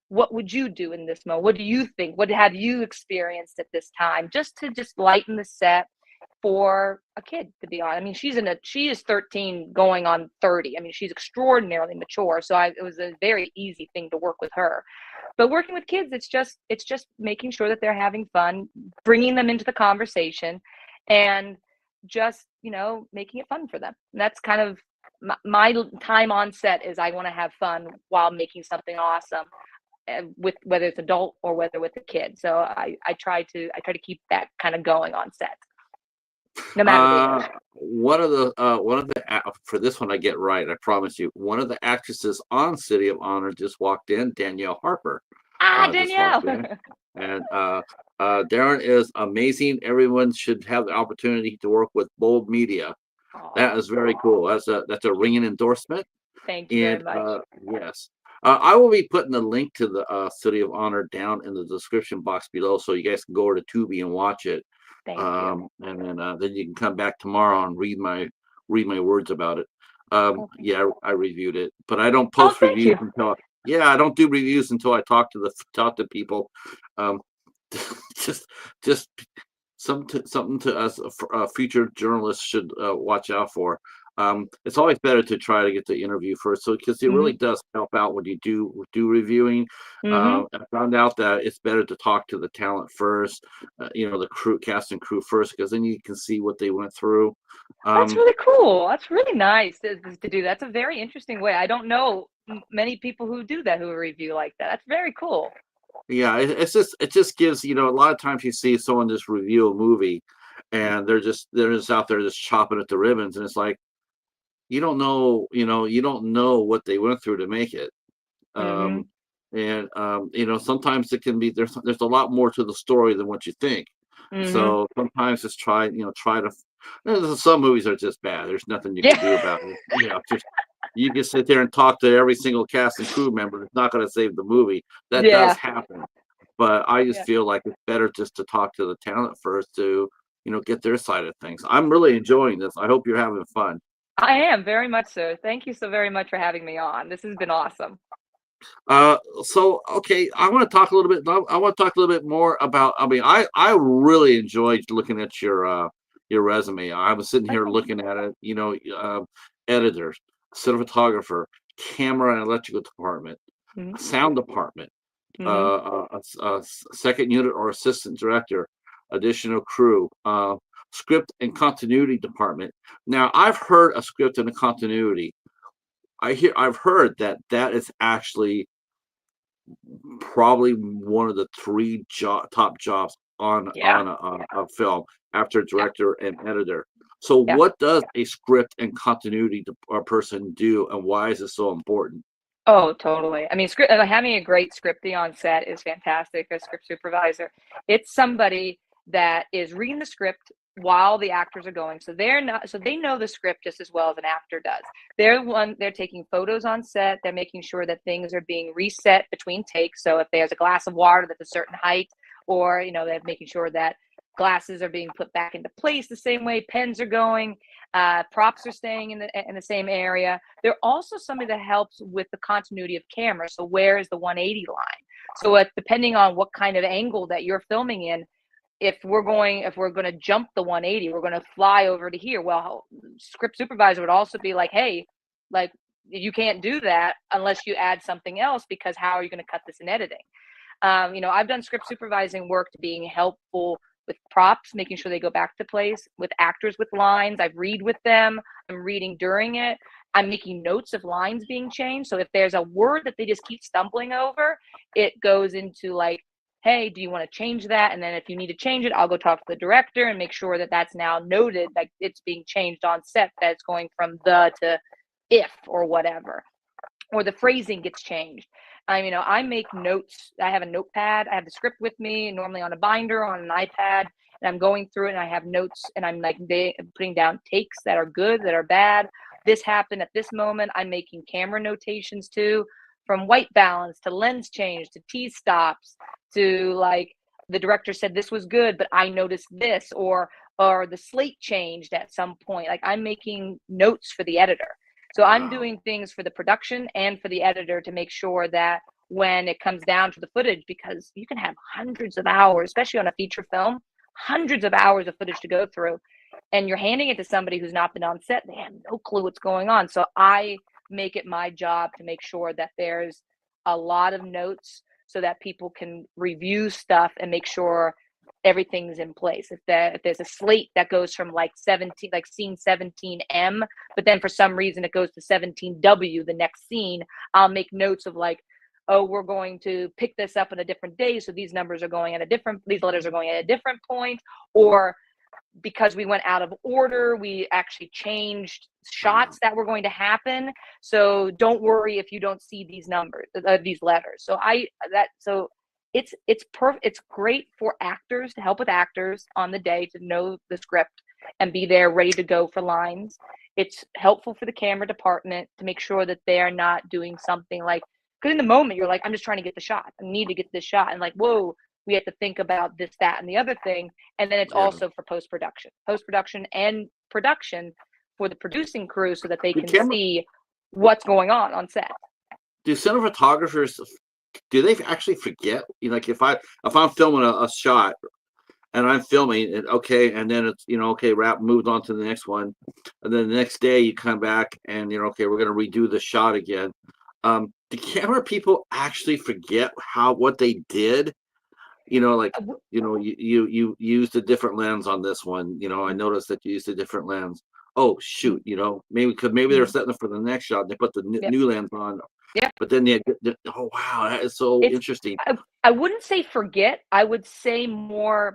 Speaker 2: What would you do in this moment? What do you think? What have you experienced at this time? Just to lighten the set for a kid, to be honest. I mean, she is 13 going on 30. I mean, she's extraordinarily mature. So it was a very easy thing to work with her. But working with kids, it's just making sure that they're having fun, bringing them into the conversation, and just, making it fun for them. And that's kind of my time on set is I want to have fun while making something awesome, with whether it's adult or whether with a kid. So I try to keep that kind of going on set, no matter the age.
Speaker 3: One of the for this one I get right, I promise you. One of the actresses on City of Honor just walked in, Danielle Harper.
Speaker 2: Danielle.
Speaker 3: And Daryn is amazing. Everyone should have the opportunity to work with Bold Media. That is very cool. That's a ringing endorsement.
Speaker 2: Thank you very much.
Speaker 3: Yes. I will be putting the link to the City of Honor down in the description box below, so you guys can go over to Tubi and watch it.
Speaker 2: Thank you.
Speaker 3: And then you can come back tomorrow and read my words about it. Yeah, I reviewed it, but I don't post reviews until I don't do reviews until I talk to people. Just something to us future journalists should watch out for. It's always better to try to get the interview first, so because it really does help out when you do reviewing. I found out that it's better to talk to the talent first, the cast and crew first, because then you can see what they went through.
Speaker 2: That's really cool. That's really nice to do. That's a very interesting way. I don't know many people who do that, who review like that. That's very cool.
Speaker 3: Yeah, it just gives, a lot of times you see someone just review a movie and they're just out there just chopping at the ribbons, and it's like, you don't know what they went through to make it. Sometimes it can be, there's a lot more to the story than what you think. So sometimes just try to, there's some movies are just bad. There's nothing you can do about it. You can sit there and talk to every single cast and crew member. It's not going to save the movie. That does happen. But I just feel like it's better just to talk to the talent first to, get their side of things. I'm really enjoying this. I hope you're having fun.
Speaker 2: I am, very much so. Thank you so very much for having me on. This has been awesome.
Speaker 3: So okay, I want to talk a little bit more about, I really enjoyed looking at your resume. I was sitting here looking at it, editor, cinematographer, camera and electrical department, sound department, a second unit or assistant director, additional crew, script and continuity department. Now, I've heard a script and a continuity. I've heard that is actually probably one of the three top jobs on a film after director and editor. So what does a script and continuity person do, and why is it so important?
Speaker 2: Oh, totally. I mean, having a great scriptie on set is fantastic. A script supervisor, it's somebody that is reading the script, while the actors are going. So they know the script just as well as an actor does. They're taking photos on set. They're making sure that things are being reset between takes. So if there's a glass of water that's a certain height, or, they're making sure that glasses are being put back into place the same way, pens are going, props are staying in the same area. They're also somebody that helps with the continuity of camera. So where is the 180 line? So depending on what kind of angle that you're filming in, if we're going to jump the 180, we're going to fly over to here. Well, script supervisor would also be like, hey, like, you can't do that unless you add something else, because how are you going to cut this in editing? I've done script supervising work to being helpful with props, making sure they go back to place, with actors with lines. I read with them. I'm reading during it. I'm making notes of lines being changed. So if there's a word that they just keep stumbling over, it goes into like, hey, do you want to change that? And then if you need to change it, I'll go talk to the director and make sure that that's now noted, like it's being changed on set, that it's going from the to if or whatever, or the phrasing gets changed. I make notes. I have a notepad. I have the script with me, normally on a binder, on an iPad, and I'm going through it, and I have notes, and I'm like putting down takes that are good, that are bad. This happened at this moment. I'm making camera notations too, from white balance to lens change to T-stops to like the director said this was good, but I noticed this, or the slate changed at some point. Like, I'm making notes for the editor. So I'm doing things for the production and for the editor to make sure that when it comes down to the footage, because you can have hundreds of hours, especially on a feature film, hundreds of hours of footage to go through, and you're handing it to somebody who's not been on set. They have no clue what's going on. So I make it my job to make sure that there's a lot of notes so that people can review stuff and make sure everything's in place. If there's a slate that goes from like 17, like scene 17M, but then for some reason it goes to 17W the next scene, I'll make notes of like, oh, we're going to pick this up on a different day, so these letters are going at a different point, or because we went out of order, we actually changed shots that were going to happen. So don't worry if you don't see these numbers, these letters. So it's great for actors, to help with actors on the day, to know the script and be there ready to go for lines. It's helpful for the camera department to make sure that they're not doing something like, because in the moment you're like, I'm just trying to get the shot. I need to get this shot. And like, whoa, we have to think about this, that, and the other thing. And then it's also for post-production and production for the producing crew, so that they can see what's going on set.
Speaker 3: Do cinematographers, do they actually forget? Like if I'm filming a shot and I'm filming it, okay, and then it's okay, wrap, moved on to the next one, and then the next day you come back and okay, we're gonna redo the shot again. Do camera people actually forget what they did? You used a different lens on this one. I noticed that you used a different lens. Oh shoot, maybe they're setting it for the next shot. They put the new lens on.
Speaker 2: Yeah.
Speaker 3: But then oh wow, that is so interesting.
Speaker 2: I wouldn't say forget. I would say more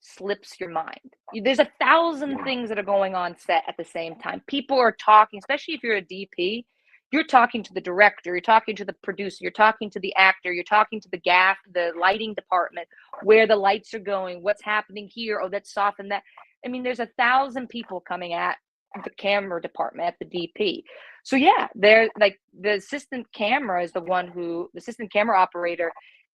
Speaker 2: slips your mind. There's 1,000 things that are going on set at the same time. People are talking, especially if you're a DP. You're talking to the director, you're talking to the producer, you're talking to the actor, you're talking to the lighting department, where the lights are going, what's happening here, oh, that's soft and that. I mean, there's 1,000 people coming at the camera department, at the DP. So yeah, they're like, the assistant camera operator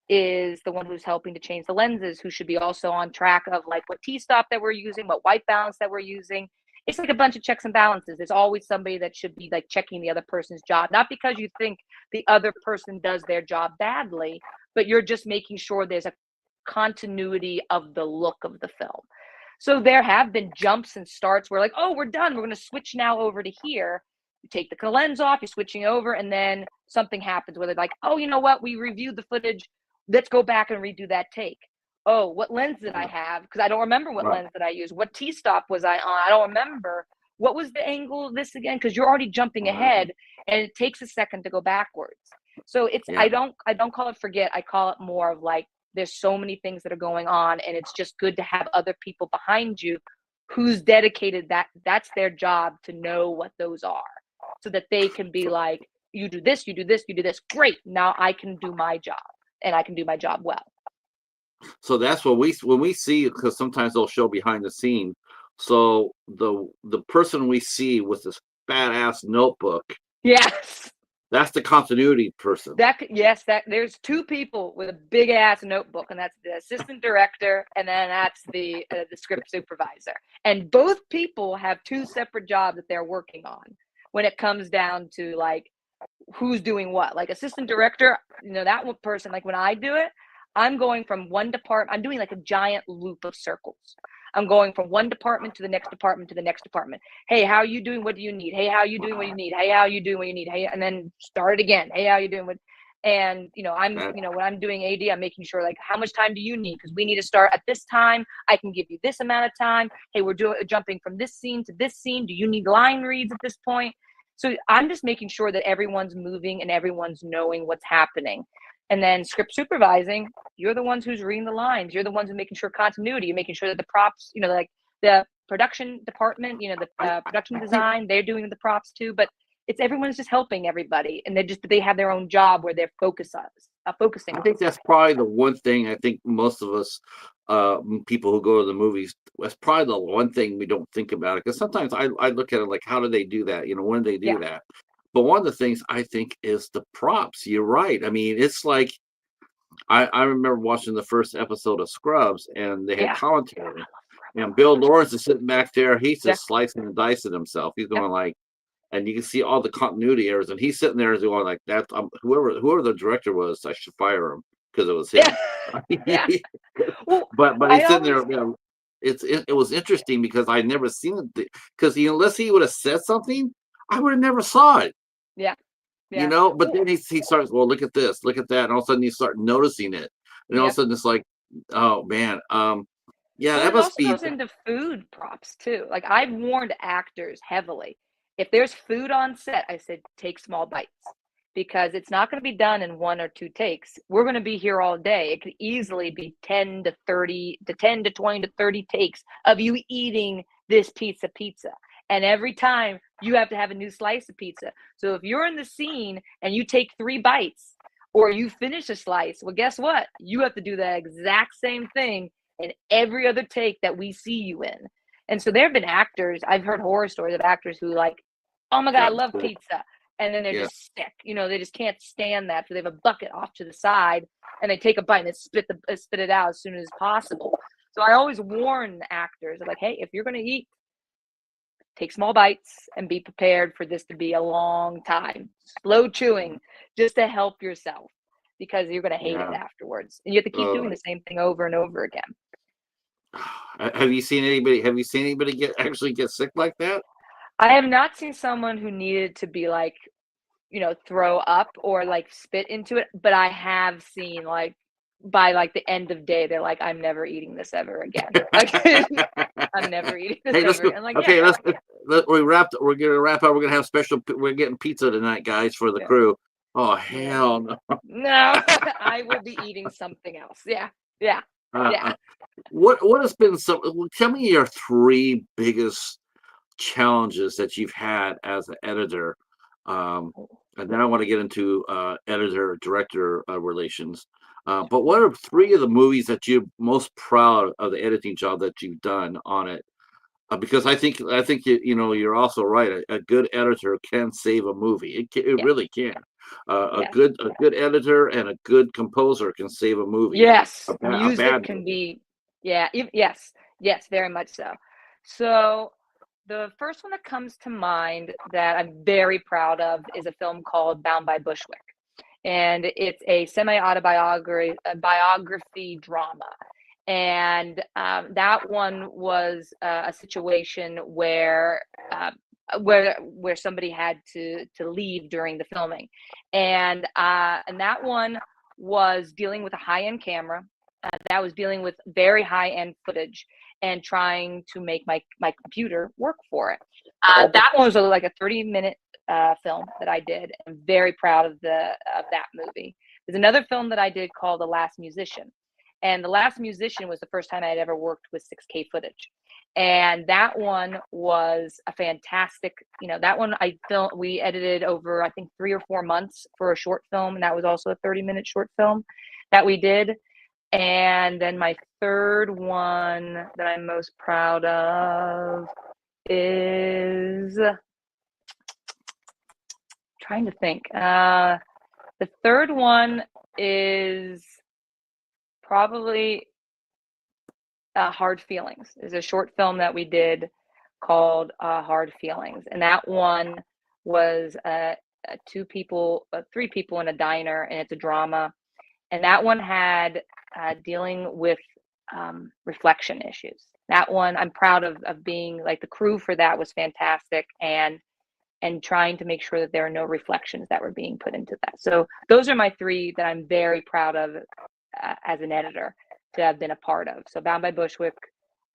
Speaker 2: is the one who's helping to change the lenses, who should be also on track of like what T-stop that we're using, what white balance that we're using. It's like a bunch of checks and balances. There's always somebody that should be like checking the other person's job, not because you think the other person does their job badly, but you're just making sure there's a continuity of the look of the film. So there have been jumps and starts where like, oh, we're done, we're going to switch now over to here. You take the lens off, you're switching over, and then something happens where they're like, oh, you know what, we reviewed the footage, let's go back and redo that take. Oh, what lens did I have? Because I don't remember what lens did I use. What T-stop was I on? I don't remember. What was the angle of this again? Because you're already jumping ahead, and it takes a second to go backwards. So it's I don't call it forget. I call it more of like, there's so many things that are going on, and it's just good to have other people behind you who's dedicated, that's their job to know what those are, so that they can be like, you do this, you do this, you do this. Great. Now I can do my job, and I can do my job well.
Speaker 3: So that's what when we see, because sometimes they'll show behind the scene So the person we see with this badass notebook,
Speaker 2: Yes.
Speaker 3: that's the continuity person.
Speaker 2: Yes, that there's two people with a big ass notebook, and that's the assistant director, and then that's the script supervisor. And both people have two separate jobs that they're working on when it comes down to like who's doing what. Like assistant director, that one person, like when I do it, I'm going from one department, I'm doing like a giant loop of circles. I'm going from one department to the next department to the next department. Hey, how are you doing? What do you need? Hey, how are you doing? What you need? Hey, how are you doing? What you need? Hey, and then start it again. Hey, how are you doing? And when I'm doing AD, I'm making sure like how much time do you need? Because we need to start at this time. I can give you this amount of time. Hey, we're jumping from this scene to this scene. Do you need line reads at this point? So I'm just making sure that everyone's moving and everyone's knowing what's happening. And then script supervising, you're the ones who's reading the lines. You're the ones who's making sure continuity. You're making sure that the props, like the production department, the production design, they're doing the props too. But it's everyone's just helping everybody, and they have their own job where they're focusing.
Speaker 3: I think that's probably the one thing I think most of us people who go to the movies, that's probably the one thing we don't think about it. Because sometimes I look at it like, how do they do that? When do they do that? But one of the things I think is the props. You're right. I mean, it's like I remember watching the first episode of Scrubs, and they had commentary, and Bill Lawrence is sitting back there. He's just slicing and dicing himself. He's going like, and you can see all the continuity errors, and he's sitting there going like that. Whoever the director was, I should fire him because it was him.
Speaker 2: Yeah.
Speaker 3: Well, but he's sitting there. It was interesting because I'd never seen it, because unless he would have said something, I would have never saw it.
Speaker 2: Yeah.
Speaker 3: But then he starts, well, look at this, look at that, and all of a sudden you start noticing it, and all of a sudden it's like, oh man, that must be.
Speaker 2: It also goes into food props too. Like I've warned actors heavily, if there's food on set, I said take small bites, because it's not going to be done in 1 or 2 takes. We're going to be here all day. It could easily be 10 to 20 to 30 takes of you eating this pizza. And every time you have to have a new slice of pizza. So if you're in the scene and you take 3 bites or you finish a slice, well, guess what? You have to do the exact same thing in every other take that we see you in. And so there have been actors, I've heard horror stories of actors who like, oh my God, I love pizza. And then they're just sick. They just can't stand that. So they have a bucket off to the side and they take a bite and spit it out as soon as possible. So I always warn actors, like, hey, if you're going to eat, take small bites and be prepared for this to be a long time. Slow chewing just to help yourself, because you're going to hate it afterwards. And you have to keep doing the same thing over and over again.
Speaker 3: Have you seen anybody actually get sick like that?
Speaker 2: I have not seen someone who needed to be like, throw up or like spit into it, but I have seen like by like the end of day, they're like, I'm never eating this ever again. I'm never eating this ever. I'm like,
Speaker 3: okay, we're gonna wrap up. We're gonna have we're getting pizza tonight, guys, for the crew. Oh hell no.
Speaker 2: No, I will be eating something else. Yeah.
Speaker 3: What has been tell me your 3 biggest challenges that you've had as an editor, and then I want to get into editor director relations, but what are 3 of the movies that you're most proud of, the editing job that you've done on it? Because I think you're also right. A good editor can save a movie. It really can. A good editor and a good composer can save a movie.
Speaker 2: Yes, music can be. Yes, very much so. So the first one that comes to mind that I'm very proud of is a film called Bound by Bushwick, and it's a biography drama. And that one was a situation where somebody had to leave during the filming, and that one was dealing with a high-end camera. That was dealing with very high-end footage and trying to make my computer work for it. That one was like a 30-minute film that I did. I'm very proud of that movie. There's another film that I did called The Last Musician. And The Last Musician was the first time I had ever worked with 6K footage. And that one was a fantastic, that one we edited over, I think, 3 or 4 months for a short film. And that was also a 30-minute short film that we did. And then my third one that I'm most proud of is trying to think. The third one is probably Hard Feelings. Is a short film that we did called Hard Feelings, and that one was three people in a diner, and it's a drama. And that one had dealing with reflection issues. That one I'm proud of being like the crew for that was fantastic, and trying to make sure that there are no reflections that were being put into that. So those are my three that I'm very proud of as an editor to have been a part of. So Bound by Bushwick,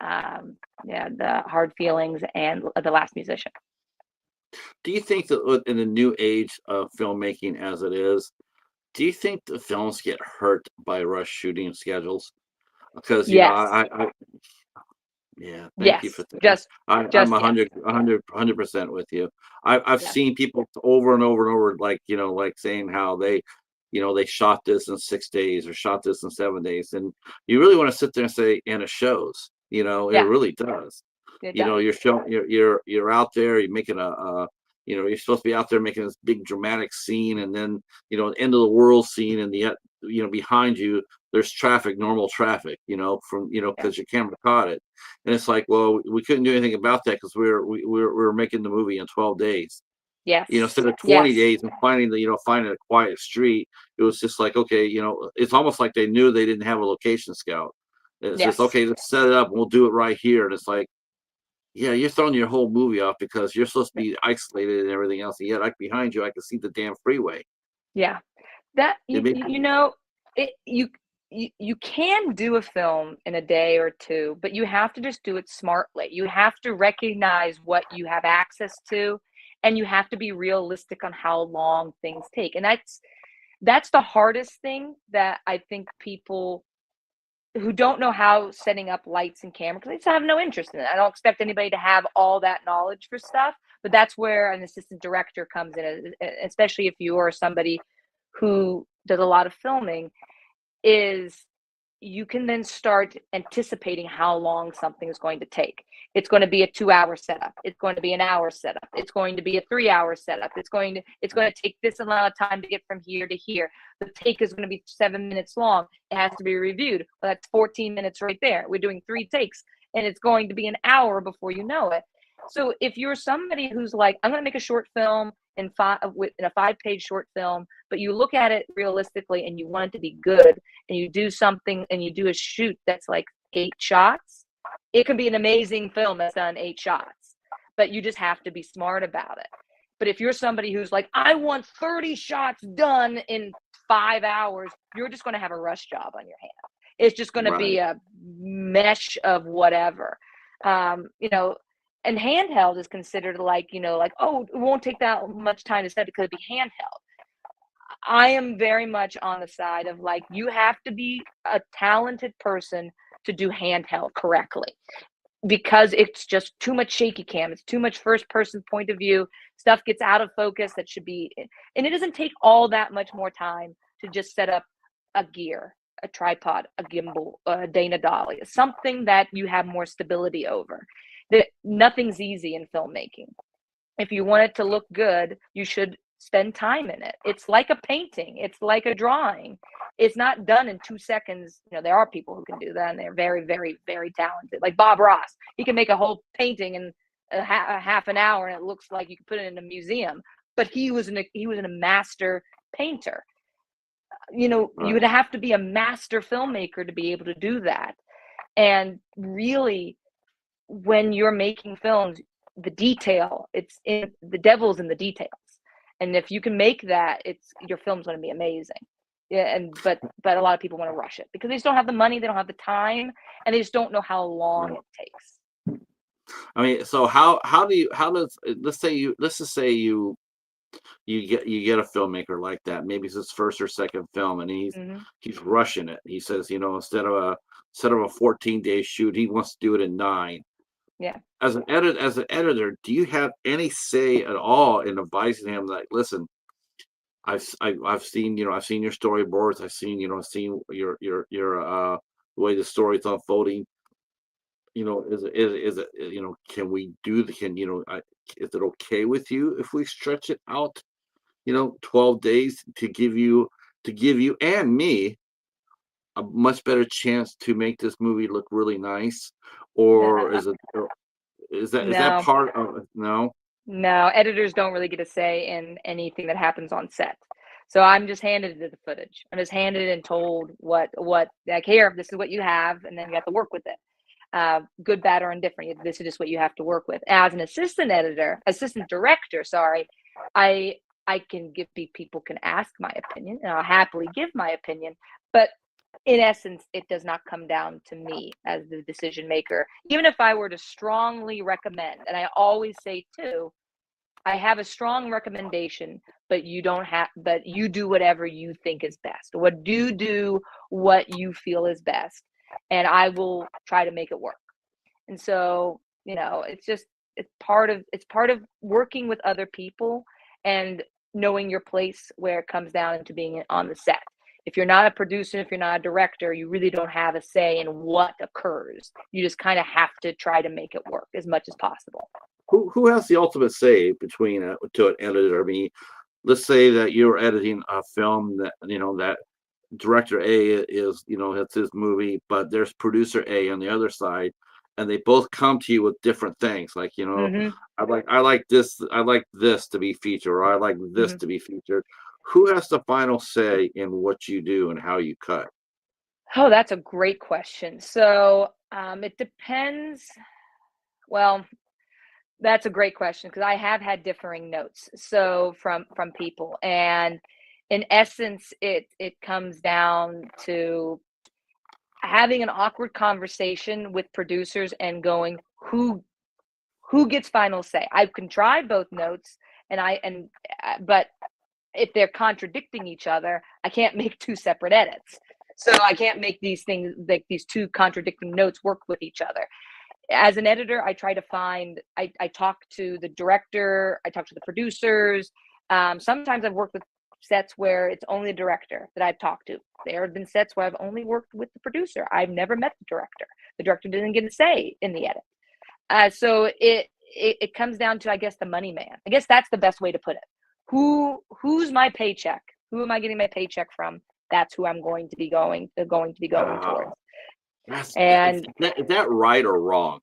Speaker 2: the Hard Feelings, and The Last Musician.
Speaker 3: Do you think that in the new age of filmmaking as it is, do you think the films get hurt by rush shooting schedules? Because
Speaker 2: Yes.
Speaker 3: yeah, thank you
Speaker 2: Yes.
Speaker 3: for that.
Speaker 2: Just
Speaker 3: I'm
Speaker 2: yes.
Speaker 3: 100% with you. I've
Speaker 2: Yes.
Speaker 3: seen people over and over and over, like like saying how they shot this in 6 days or shot this in 7 days, and you really want to sit there and say, and it shows. It
Speaker 2: Yeah.
Speaker 3: really does.
Speaker 2: It does.
Speaker 3: You're showing you're out there, you're making you're supposed to be out there making this big dramatic scene, and then end of the world scene, and yet behind you there's traffic, normal traffic, from
Speaker 2: Yeah.
Speaker 3: because your camera caught it, and it's like, well, we couldn't do anything about that because we were making the movie in 12 days.
Speaker 2: Yes.
Speaker 3: Instead of 20
Speaker 2: Yes.
Speaker 3: days and finding a quiet street, it was just like, okay, it's almost like they knew they didn't have a location scout. It's
Speaker 2: Yes.
Speaker 3: just, okay, let's set it up and we'll do it right here. And it's like, yeah, you're throwing your whole movie off because you're supposed to be isolated and everything else. And yet, like behind you, I can see the damn freeway.
Speaker 2: Yeah. That
Speaker 3: It made,
Speaker 2: you can do a film in a day or two, but you have to just do it smartly. You have to recognize what you have access to, and you have to be realistic on how long things take. And that's the hardest thing that I think people who don't know how setting up lights and camera, because they just have no interest in it. I don't expect anybody to have all that knowledge for stuff, but that's where an assistant director comes in, especially if you are somebody who does a lot of filming, is you can then start anticipating how long something is going to take. It's going to be a 2-hour setup. It's going to be an hour setup. It's going to be a 3-hour setup. It's going to take this amount of time to get from here to here. The take is going to be 7 minutes long. It has to be reviewed. Well, that's 14 minutes right there. We're doing 3 takes, and it's going to be an hour before you know it. So if you're somebody who's like, I'm going to make a short film in a 5-page short film, but you look at it realistically and you want it to be good, and you do something and you do a shoot that's like 8 shots, it can be an amazing film that's done 8 shots, but you just have to be smart about it. But if you're somebody who's like, I want 30 shots done in 5 hours, you're just going to have a rush job on your hand. It's just going to be a mesh of whatever. And handheld is considered like, oh, it won't take that much time to set because it'd be handheld. I am very much on the side of like, you have to be a talented person to do handheld correctly, because it's just too much shaky cam. It's too much first person point of view. Stuff gets out of focus that should be, and it doesn't take all that much more time to just set up a gear, a tripod, a gimbal, a Dana dolly, something that you have more stability over. Nothing's easy in filmmaking. If you want it to look good, you should spend time in it. It's like a painting. It's like a drawing. It's not done in 2 seconds. There are people who can do that, and they're very, very, very talented. Like Bob Ross, he can make a whole painting in a half an hour, and it looks like you could put it in a museum. But he was a master painter. You would have to be a master filmmaker to be able to do that. And really, when you're making films, the devil's in the details. And if you can make that, your film's going to be amazing. Yeah, but a lot of people want to rush it because they just don't have the money, they don't have the time, and they just don't know how long it takes.
Speaker 3: I mean, so let's just say you get a filmmaker like that. Maybe it's his first or second film, and he's rushing it. He says, instead of a 14-day shoot, he wants to do it in 9.
Speaker 2: Yeah.
Speaker 3: As an editor, do you have any say at all in advising him, like, listen, I've seen your storyboards, I've seen your the way the story's unfolding. Is it, can we do the, can, is it okay with you if we stretch it out, 12 days to give you and me a much better chance to make this movie look really nice? Or
Speaker 2: No,
Speaker 3: is that
Speaker 2: no,
Speaker 3: part of it? No?
Speaker 2: no. Editors don't really get a say in anything that happens on set. So I'm just handed the footage. I'm just handed and told what like, here, this is what you have, and then you have to work with it. Good, bad, or indifferent. This is just what you have to work with. As an assistant director, sorry, I can give people can ask my opinion, and I'll happily give my opinion. But in essence, it does not come down to me as the decision maker. Even if I were to strongly recommend, and I always say too, I have a strong recommendation, but you don't have, but you do whatever you think is best. Do what you feel is best, and I will try to make it work. And so, it's part of working with other people and knowing your place where it comes down into being on the set. If you're not a producer, if you're not a director, you really don't have a say in what occurs. You just kind of have to try to make it work as much as possible.
Speaker 3: Who has the ultimate say between to an editor? I mean, let's say that you're editing a film that that director A is, it's his movie, but there's producer A on the other side, and they both come to you with different things. Like,
Speaker 2: Hmm.
Speaker 3: I like this to be featured, or I like this
Speaker 2: Hmm.
Speaker 3: to be featured. Who has the final say in what you do and how you cut?
Speaker 2: Oh, that's a great question. So it depends. Well, that's a great question because I have had differing notes. So from people, and in essence, it comes down to having an awkward conversation with producers and going, who gets final say. I can try both notes, but if they're contradicting each other, I can't make two separate edits. So I can't make these things, like these two contradicting notes, work with each other. As an editor, I try to find, I talk to the director, I talk to the producers. Sometimes I've worked with sets where it's only the director that I've talked to. There have been sets where I've only worked with the producer. I've never met the director. The director didn't get a say in the edit. So it comes down to, I guess, the money man. I guess that's the best way to put it. Who's my paycheck? Who am I getting my paycheck from? That's who I'm going to be going towards.
Speaker 3: Is that right or wrong?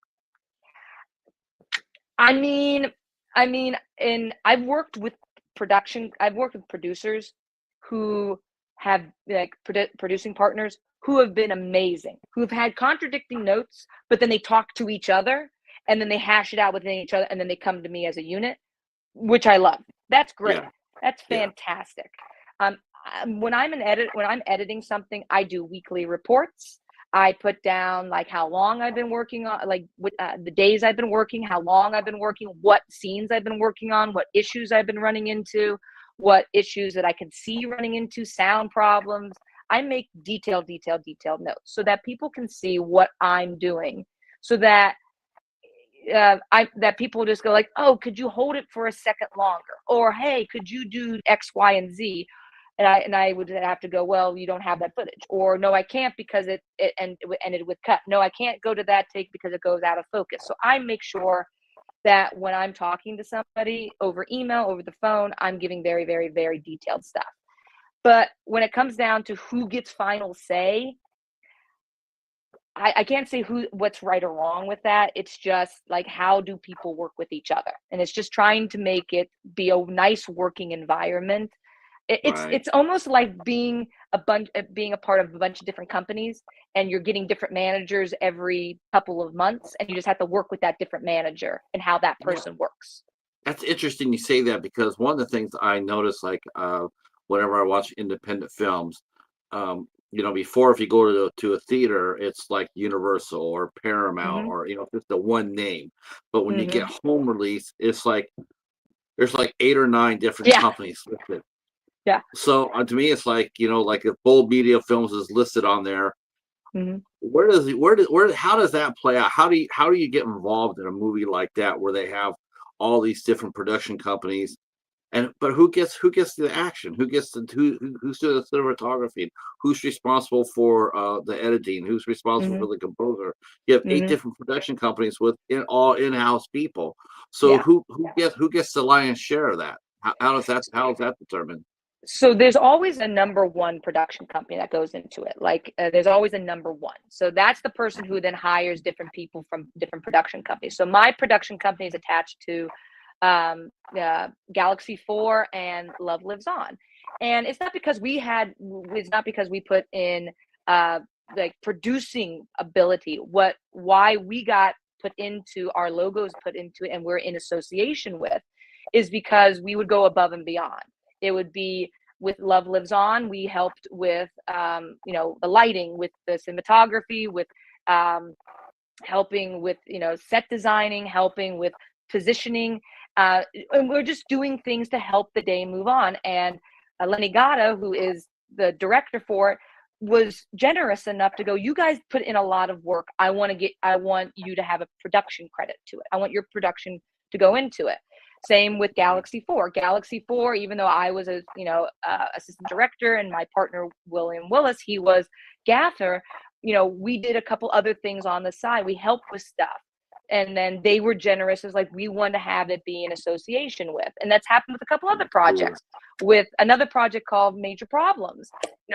Speaker 2: I mean, and I've worked with producers who have, like, producing partners who have been amazing, who've had contradicting notes, but then they talk to each other and then they hash it out within each other and then they come to me as a unit, which I love. That's great.
Speaker 3: Yeah,
Speaker 2: That's
Speaker 3: yeah.
Speaker 2: fantastic. Um, when I'm editing something, I do weekly reports. I put down like how long I've been working on, like the days I've been working, how long I've been working, what scenes I've been working on, what issues I've been running into, what issues that I can see running into, sound problems. I make detailed notes so that people can see what I'm doing, so that that people just go like, oh, could you hold it for a second longer? Or, hey, could you do X, Y, and Z? And I would have to go, well, you don't have that footage. Or, no, I can't because it ended with cut. No, I can't go to that take because it goes out of focus. So I make sure that when I'm talking to somebody over email, over the phone, I'm giving very, very, very detailed stuff. But when it comes down to who gets final say, I can't say what's right or wrong with that. It's just like, how do people work with each other? And it's just trying to make it be a nice working environment.
Speaker 3: Right.
Speaker 2: It's almost like being a part of a bunch of different companies, and you're getting different managers every couple of months, and you just have to work with that different manager and how that
Speaker 3: Yeah.
Speaker 2: person works.
Speaker 3: That's interesting you say that, because one of the things I notice, like, whenever I watch independent films, before, if you go to a theater, it's like Universal or Paramount,
Speaker 2: Mhm.
Speaker 3: or just the one name. But when you get
Speaker 2: Mhm.
Speaker 3: home release, it's like there's like 8 or 9 different
Speaker 2: Yeah.
Speaker 3: companies listed.
Speaker 2: Yeah.
Speaker 3: So to me, it's like, like if Bold Media Films is listed on there,
Speaker 2: Mhm.
Speaker 3: how does that play out? How do you get involved in a movie like that where they have all these different production companies? but who gets the action? Who's doing the cinematography? Who's responsible for the editing? Who's responsible
Speaker 2: Hmm.
Speaker 3: for the composer? You have 8
Speaker 2: Hmm.
Speaker 3: different production companies with all in-house people. So
Speaker 2: Yeah.
Speaker 3: who gets the lion's share of that? How is that determined?
Speaker 2: So there's always a number one production company that goes into it. Like there's always a number one. So that's the person who then hires different people from different production companies. So my production company is attached to Galaxy 4 and Love Lives On. And it's not because we put in like producing ability. Why we got put into our logos put into it and we're in association with is because we would go above and beyond. It would be with Love Lives On. We helped with, the lighting, with the cinematography, with helping with, set designing, helping with positioning. And we're just doing things to help the day move on. And Lenny Gata, who is the director for it, was generous enough to go, you guys put in a lot of work. I want you to have a production credit to it. I want your production to go into it. Same with Galaxy 4. Galaxy 4, even though I was assistant director and my partner William Willis, he was gaffer, we did a couple other things on the side. We helped with stuff. And then they were generous as like, we want to have it be in association with. And that's happened with a couple other projects. With another project called Major Problems.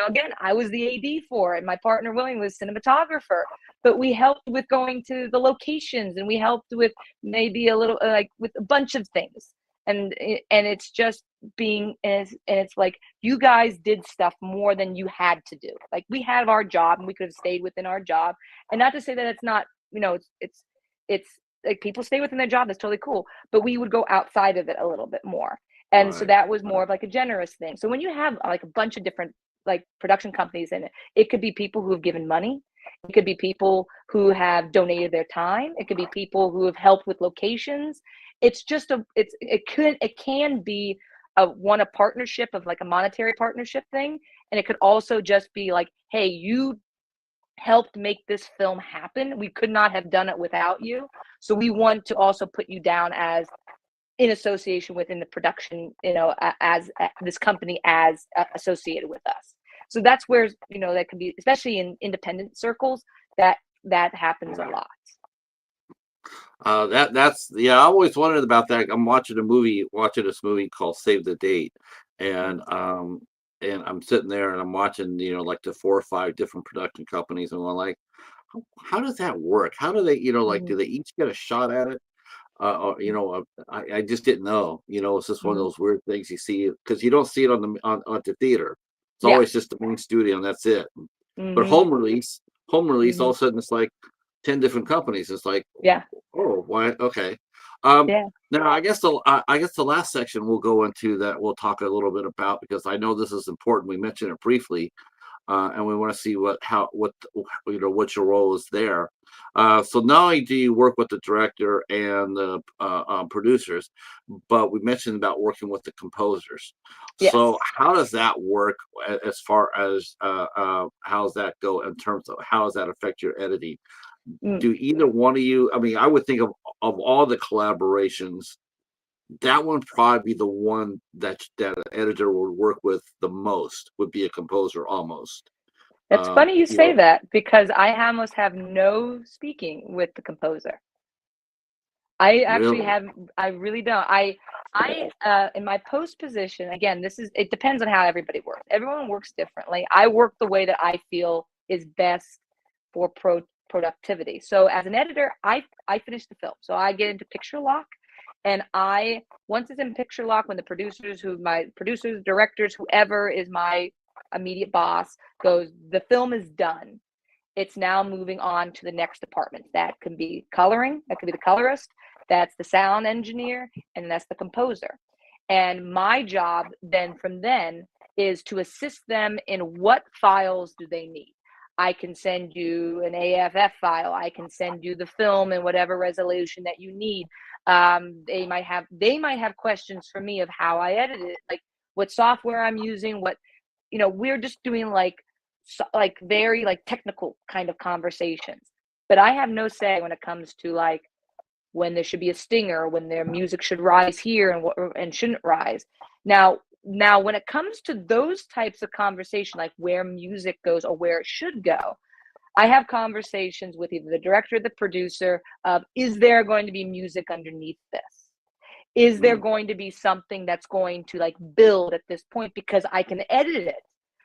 Speaker 2: Again, I was the AD for it. My partner William was cinematographer. But we helped with going to the locations, and we helped with maybe a little like with a bunch of things. And it's just being, and it's like, you guys did stuff more than you had to do. Like, we had our job and we could have stayed within our job. And not to say that it's not, it's like people stay within their job, that's totally cool, but we would go outside of it a little bit more. And so
Speaker 3: Right.
Speaker 2: that was more of like a generous thing. So when you have like a bunch of different like production companies in it, it could be people who have given money, it could be people who have donated their time, it could be people who have helped with locations. It's just it can be a partnership of like a monetary partnership thing, and it could also just be like, hey, you helped make this film happen. We could not have done it without you. So we want to also put you down as in association within the production, as this company as associated with us. So that's where, that can be, especially in independent circles, that happens a lot.
Speaker 3: That's I always wondered about that. I'm watching this movie called Save the Date, and I'm sitting there and I'm watching, like the 4 or 5 different production companies, and I'm like, how does that work? How do they, like,
Speaker 2: Mm-hmm.
Speaker 3: do they each get a shot at it? I just didn't know. It's just one of
Speaker 2: Mm-hmm.
Speaker 3: those weird things you see because you don't see it on the theater. It's
Speaker 2: Yeah.
Speaker 3: always just the main studio and that's it. But
Speaker 2: Mm-hmm.
Speaker 3: home release, all
Speaker 2: Mm-hmm.
Speaker 3: of a sudden it's like 10 different companies. It's like,
Speaker 2: Yeah.
Speaker 3: oh, why? Okay. Um,
Speaker 2: Yeah.
Speaker 3: Now I guess the last section we'll go into that we'll talk a little bit about because I know this is important. We mentioned it briefly, and we want to see what your role is there. So not only do you work with the director and the producers, but we mentioned about working with the composers.
Speaker 2: Yes.
Speaker 3: So how does that work as far as how does that go in terms of how does that affect your editing?
Speaker 2: Mm.
Speaker 3: Do either one of you? I mean, I would think of all the collaborations, that one probably be the one that an editor would work with the most would be a composer almost.
Speaker 2: It's funny you
Speaker 3: You
Speaker 2: say
Speaker 3: know,
Speaker 2: that because I almost have no speaking with the composer. I actually
Speaker 3: really.
Speaker 2: have, I really don't. In my post position, again, it depends on how everybody works. Everyone works differently. I work the way that I feel is best for productivity. So as an editor, I finish the film. So I get into picture lock, and once it's in picture lock, when my producers, directors, whoever is my immediate boss goes, the film is done. It's now moving on to the next department. That can be coloring, that could be the colorist, that's the sound engineer, and that's the composer. And my job then is to assist them in what files do they need. I can send you an AFF file. I can send you the film in whatever resolution that you need. They might have questions for me of how I edit it, like what software I'm using, we're just doing like very like technical kind of conversations. But I have no say when it comes to like when there should be a stinger, when their music should rise here and shouldn't rise. Now, when it comes to those types of conversation, like where music goes or where it should go, I have conversations with either the director or the producer of, is there going to be music underneath this? Is there going to be something that's going to like build at this point, because I can edit it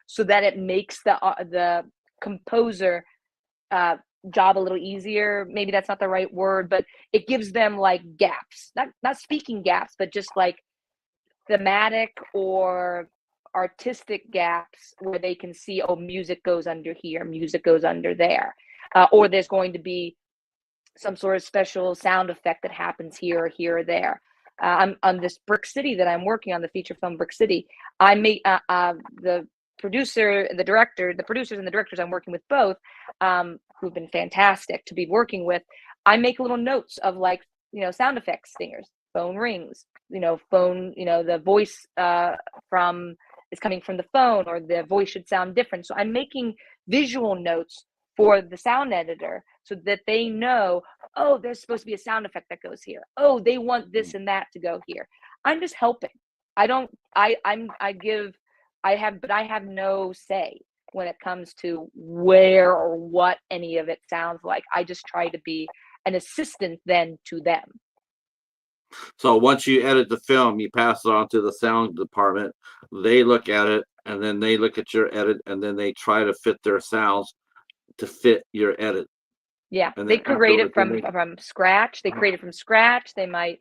Speaker 2: so that it makes the composer job a little easier. Maybe that's not the right word, but it gives them like gaps, not speaking gaps, but just like thematic or artistic gaps where they can see, oh, music goes under here, music goes under there, or there's going to be some sort of special sound effect that happens here or there. I'm on this Brick City that I'm working on, the feature film Brick City. I make the producer, the director, the producers and the directors I'm working with both, who've been fantastic to be working with. I make little notes of like, sound effects, stingers, phone rings, phone, the voice from is coming from the phone, or the voice should sound different. So I'm making visual notes for the sound editor so that they know, oh, there's supposed to be a sound effect that goes here. Oh, they want this and that to go here. I'm just helping. I have no say when it comes to where or what any of it sounds like. I just try to be an assistant then to them.
Speaker 3: So once you edit the film, you pass it on to the sound department. They look at it, and then they look at your edit, and then they try to fit their sounds to fit your edit.
Speaker 2: Yeah,
Speaker 3: And
Speaker 2: they create it from scratch. They
Speaker 3: Uh-huh.
Speaker 2: create it from scratch. They might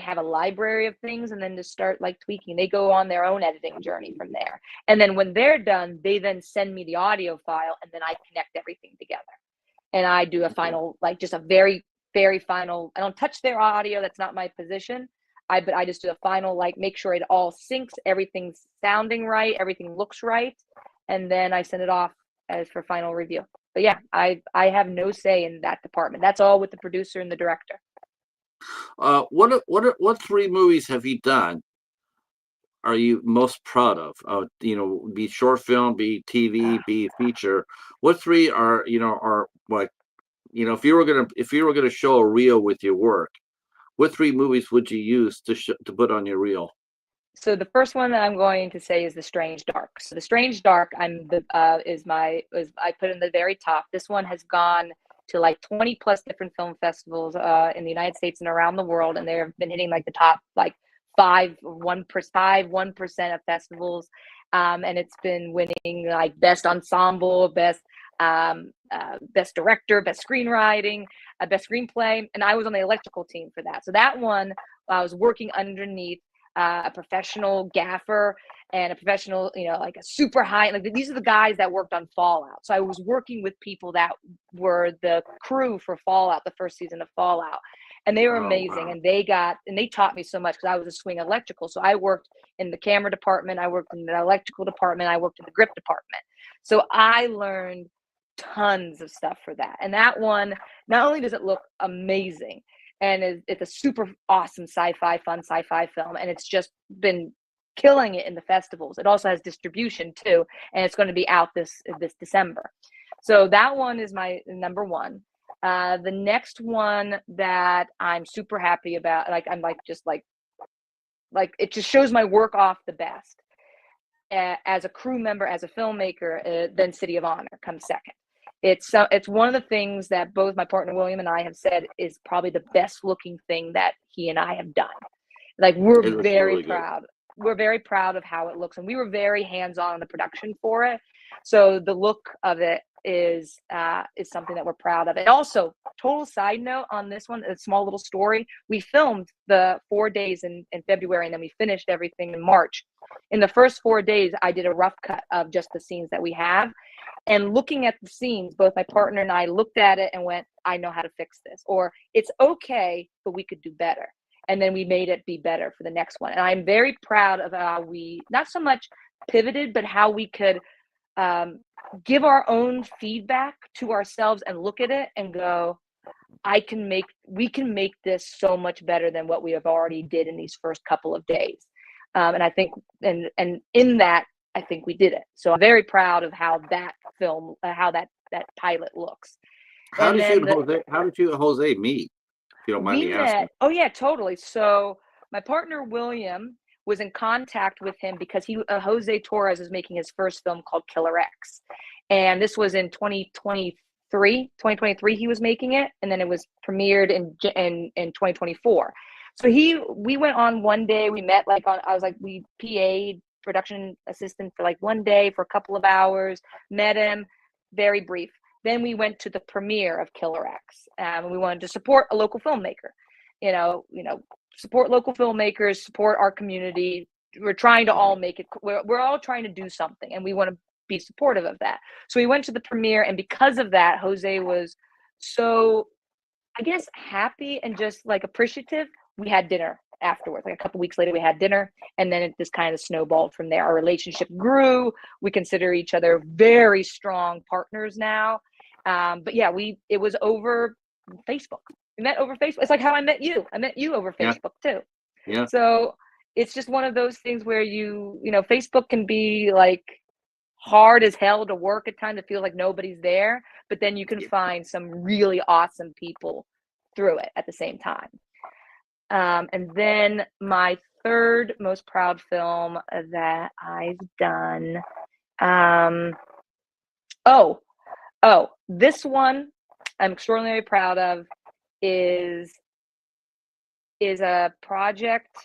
Speaker 2: have a library of things, and then just start like tweaking. They go on their own editing journey from there. And then when they're done, they then send me the audio file, and then I connect everything together. And I do a final, like just a very, very final. I don't touch their audio. That's not my position. But I just do a final, like make sure it all syncs, everything's sounding right, everything looks right, and then I send it off as for final review. But yeah, I have no say in that department. That's all with the producer and the director.
Speaker 3: What 3 movies have you done are you most proud of? Be short film, be TV, be feature. What 3 are like, if you were gonna show a reel with your work, what 3 movies would you use to put on your reel?
Speaker 2: So the first one that I'm going to say is The Strange Dark. So The Strange Dark, I put in the very top. This one has gone to like 20 plus different film festivals in the United States and around the world, and they've been hitting like the top like 1% of festivals, and it's been winning like best ensemble, best director, best screenwriting, best screenplay, and I was on the electrical team for that. So that one, I was working underneath a professional gaffer and a professional, like a super high, like these are the guys that worked on Fallout. So I was working with people that were the crew for Fallout, the first season of Fallout. And they were amazing.
Speaker 3: Wow.
Speaker 2: And they taught me so much because I was a swing electrical. So I worked in the camera department. I worked in the electrical department. I worked in the grip department. So I learned tons of stuff for that. And that one, not only does it look amazing, and it's a super awesome fun sci-fi film, and it's just been killing it in the festivals. It also has distribution too, and it's going to be out this December. So that one is my number one. The next one that I'm super happy about, like I'm like just like it just shows my work off the best as a crew member, as a filmmaker, then City of Honor comes second. It's one of the things that both my partner William and I have said is probably the best looking thing that he and I have done. Like we're very
Speaker 3: Really
Speaker 2: proud. We're very proud of how it looks, and we were very hands-on in the production for it. So the look of it is something that we're proud of. And also, total side note on this one, a small little story. We filmed the 4 days in February, and then we finished everything in March. In the first 4 days, I did a rough cut of just the scenes that we have. And looking at the scenes, both my partner and I looked at it and went, I know how to fix this. Or it's okay, but we could do better. And then we made it be better for the next one. And I'm very proud of how we not so much pivoted, but how we could give our own feedback to ourselves and look at it and go, we can make this so much better than what we have already did in these first couple of days. And I think, and in that, I think we did it. So I'm very proud of how that film, how that pilot looks.
Speaker 3: How did you and Jose meet? you don't mind
Speaker 2: We
Speaker 3: me asking.
Speaker 2: met. Oh yeah, totally. So my partner William was in contact with him because Jose Torres is making his first film called Killer X, and this was in 2023 he was making it, and then it was premiered in 2024. So we went on one day. We met like on I was like we PA'd production assistant for like one day for a couple of hours. Met him, very brief. Then we went to the premiere of Killer X, and we wanted to support a local filmmaker. Support local filmmakers, support our community. We're trying to all make it. We're all trying to do something, and we want to be supportive of that. So we went to the premiere, and because of that, Jose was so, I guess, happy and just like appreciative. We had dinner afterwards. Like a couple weeks later, we had dinner, and then it just kind of snowballed from there. Our relationship grew. We consider each other very strong partners now. But yeah, it was over Facebook. We met over Facebook. It's like how I met you. I met you over Facebook too.
Speaker 3: Yeah.
Speaker 2: So it's just one of those things where Facebook can be like hard as hell to work at times. It feels like nobody's there, but then you can find some really awesome people through it at the same time. And then my third most proud film that I've done. This one I'm extraordinarily proud of is a project.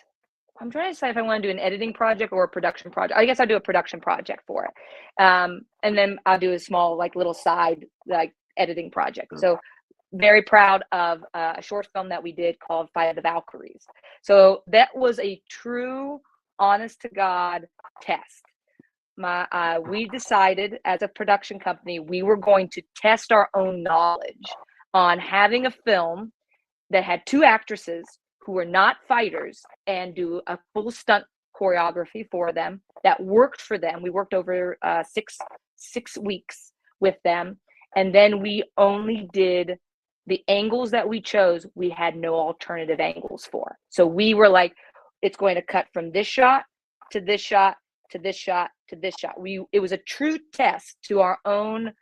Speaker 2: I'm trying to decide if I want to do an editing project or a production project. I guess I'll do a production project for it. And then I'll do a small, like little side, like editing project. So very proud of a short film that we did called Fire the Valkyries. So that was a true, honest to God test. We decided as a production company, we were going to test our own knowledge on having a film that had two actresses who were not fighters and do a full stunt choreography for them that worked for them. We worked over 6 weeks with them. And then we only did the angles that we chose. We had no alternative angles for. So we were like, it's going to cut from this shot to this shot to this shot to this shot. It was a true test to our own,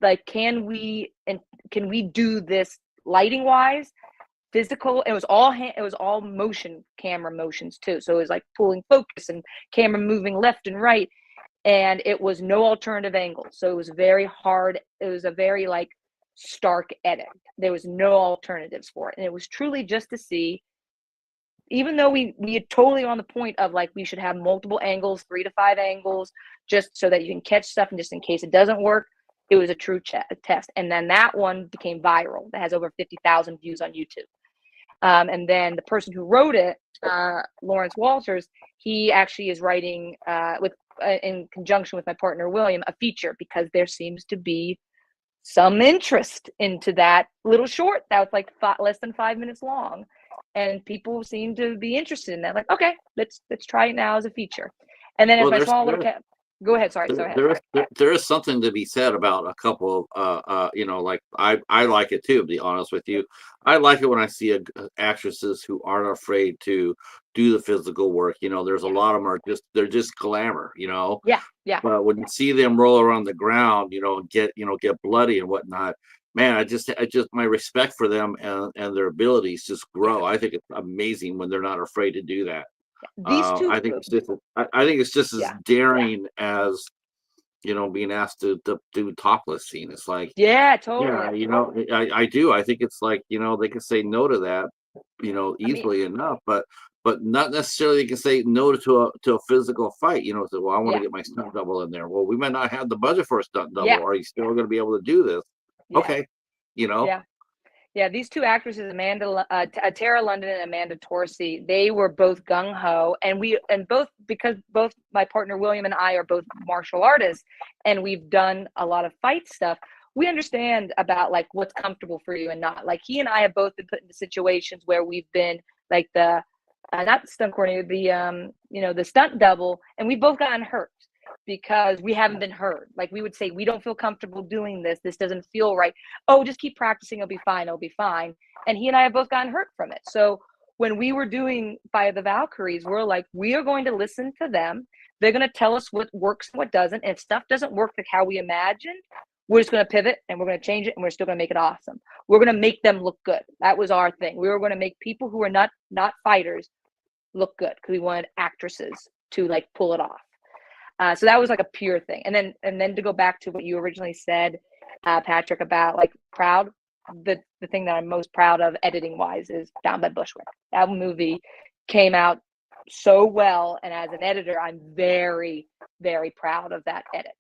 Speaker 2: like, can we do this lighting wise, physical. It was all motion camera motions too. So it was like pulling focus and camera moving left and right. And it was no alternative angles. So it was very hard. It was a very like stark edit. There was no alternatives for it. And it was truly just to see, even though we had totally on the point of like, we should have multiple angles, 3 to 5 angles, just so that you can catch stuff. And just in case it doesn't work, it was a true test. And then that one became viral. That has over 50,000 views on YouTube. And then the person who wrote it, Lawrence Walters, he actually is writing in conjunction with my partner William, a feature, because there seems to be some interest into that little short that was like less than 5 minutes long, and people seem to be interested in that. Like, okay, let's try it now as a feature. And then as my small little cat. Go ahead. Sorry.
Speaker 3: There is something to be said about a couple of, like I like it too, to be honest with you. I like it when I see actresses who aren't afraid to do the physical work. There's a lot of them they're just glamour,
Speaker 2: Yeah.
Speaker 3: But when you see them roll around the ground, get bloody and whatnot, man, I just my respect for them and their abilities just grow. I think it's amazing when they're not afraid to do that.
Speaker 2: These two,
Speaker 3: I think it's just as daring as being asked to do topless scene. It's like,
Speaker 2: totally.
Speaker 3: I do. I think it's like, they can say no to that, easily enough, but not necessarily they can say no to a physical fight. Say, well, I want to get my stunt double in there. Well, we might not have the budget for a stunt double. Are you still going to be able to do this? Okay,
Speaker 2: Yeah, these two actresses, Tara London and Amanda Torsey, they were both gung ho, and because both my partner William and I are both martial artists, and we've done a lot of fight stuff. We understand about like what's comfortable for you and not. Like he and I have both been put into situations where we've been like the not the stunt coordinator, the stunt double, and we've both gotten hurt because we haven't been heard. Like we would say, we don't feel comfortable doing this. This doesn't feel right. Oh, just keep practicing. It'll be fine. It'll be fine. And he and I have both gotten hurt from it. So when we were doing Fire the Valkyries, we're like, we are going to listen to them. They're going to tell us what works and what doesn't. And if stuff doesn't work like how we imagined, we're just going to pivot and we're going to change it and we're still going to make it awesome. We're going to make them look good. That was our thing. We were going to make people who are not fighters look good because we wanted actresses to like pull it off. So that was like a pure thing. And then to go back to what you originally said, Patrick, about like proud, the thing that I'm most proud of editing wise is Down by Bushwick. That movie came out so well, and as an editor, I'm very, very proud of that edit.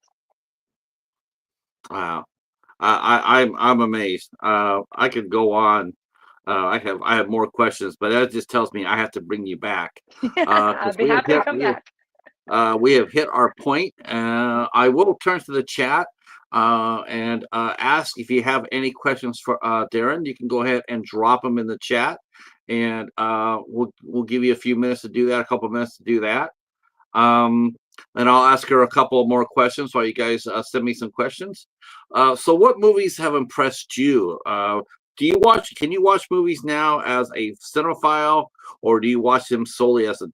Speaker 3: Wow, I'm amazed. I could go on. I have more questions, but that just tells me I have to bring you back.
Speaker 2: I'd be happy to come back.
Speaker 3: We have hit our point. I will turn to the chat and ask if you have any questions for Daryn. You can go ahead and drop them in the chat, and we'll give you a few minutes to do that, a couple of minutes to do that. And I'll ask her a couple more questions while you guys send me some questions. So what movies have impressed you? Can you watch movies now as a cinephile, or do you watch them solely as an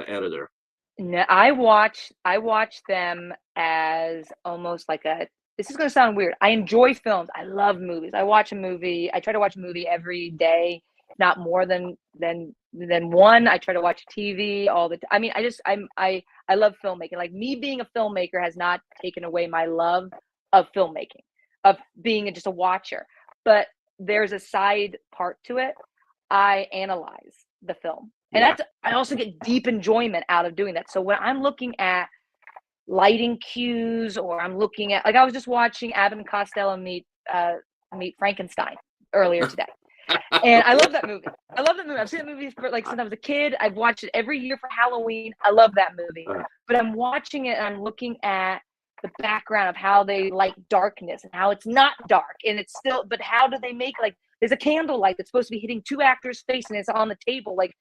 Speaker 3: editor?
Speaker 2: No, I watch them as almost like this is going to sound weird. I enjoy films. I love movies. I try to watch a movie every day, not more than one. I try to watch TV all the time. I mean, I love filmmaking. Like, me being a filmmaker has not taken away my love of filmmaking, of being just a watcher. But there's a side part to it. I analyze the film. And I also get deep enjoyment out of doing that. So when I'm looking at lighting cues, or I'm looking at, like, I was just watching Abbott and Costello meet Frankenstein earlier today. And I love that movie. I've seen that movie for like since I was a kid. I've watched it every year for Halloween. I love that movie. But I'm watching it and I'm looking at the background of how they light darkness and how it's not dark and it's still, but how do they make, like, there's a candlelight that's supposed to be hitting two actors' face and it's on the table like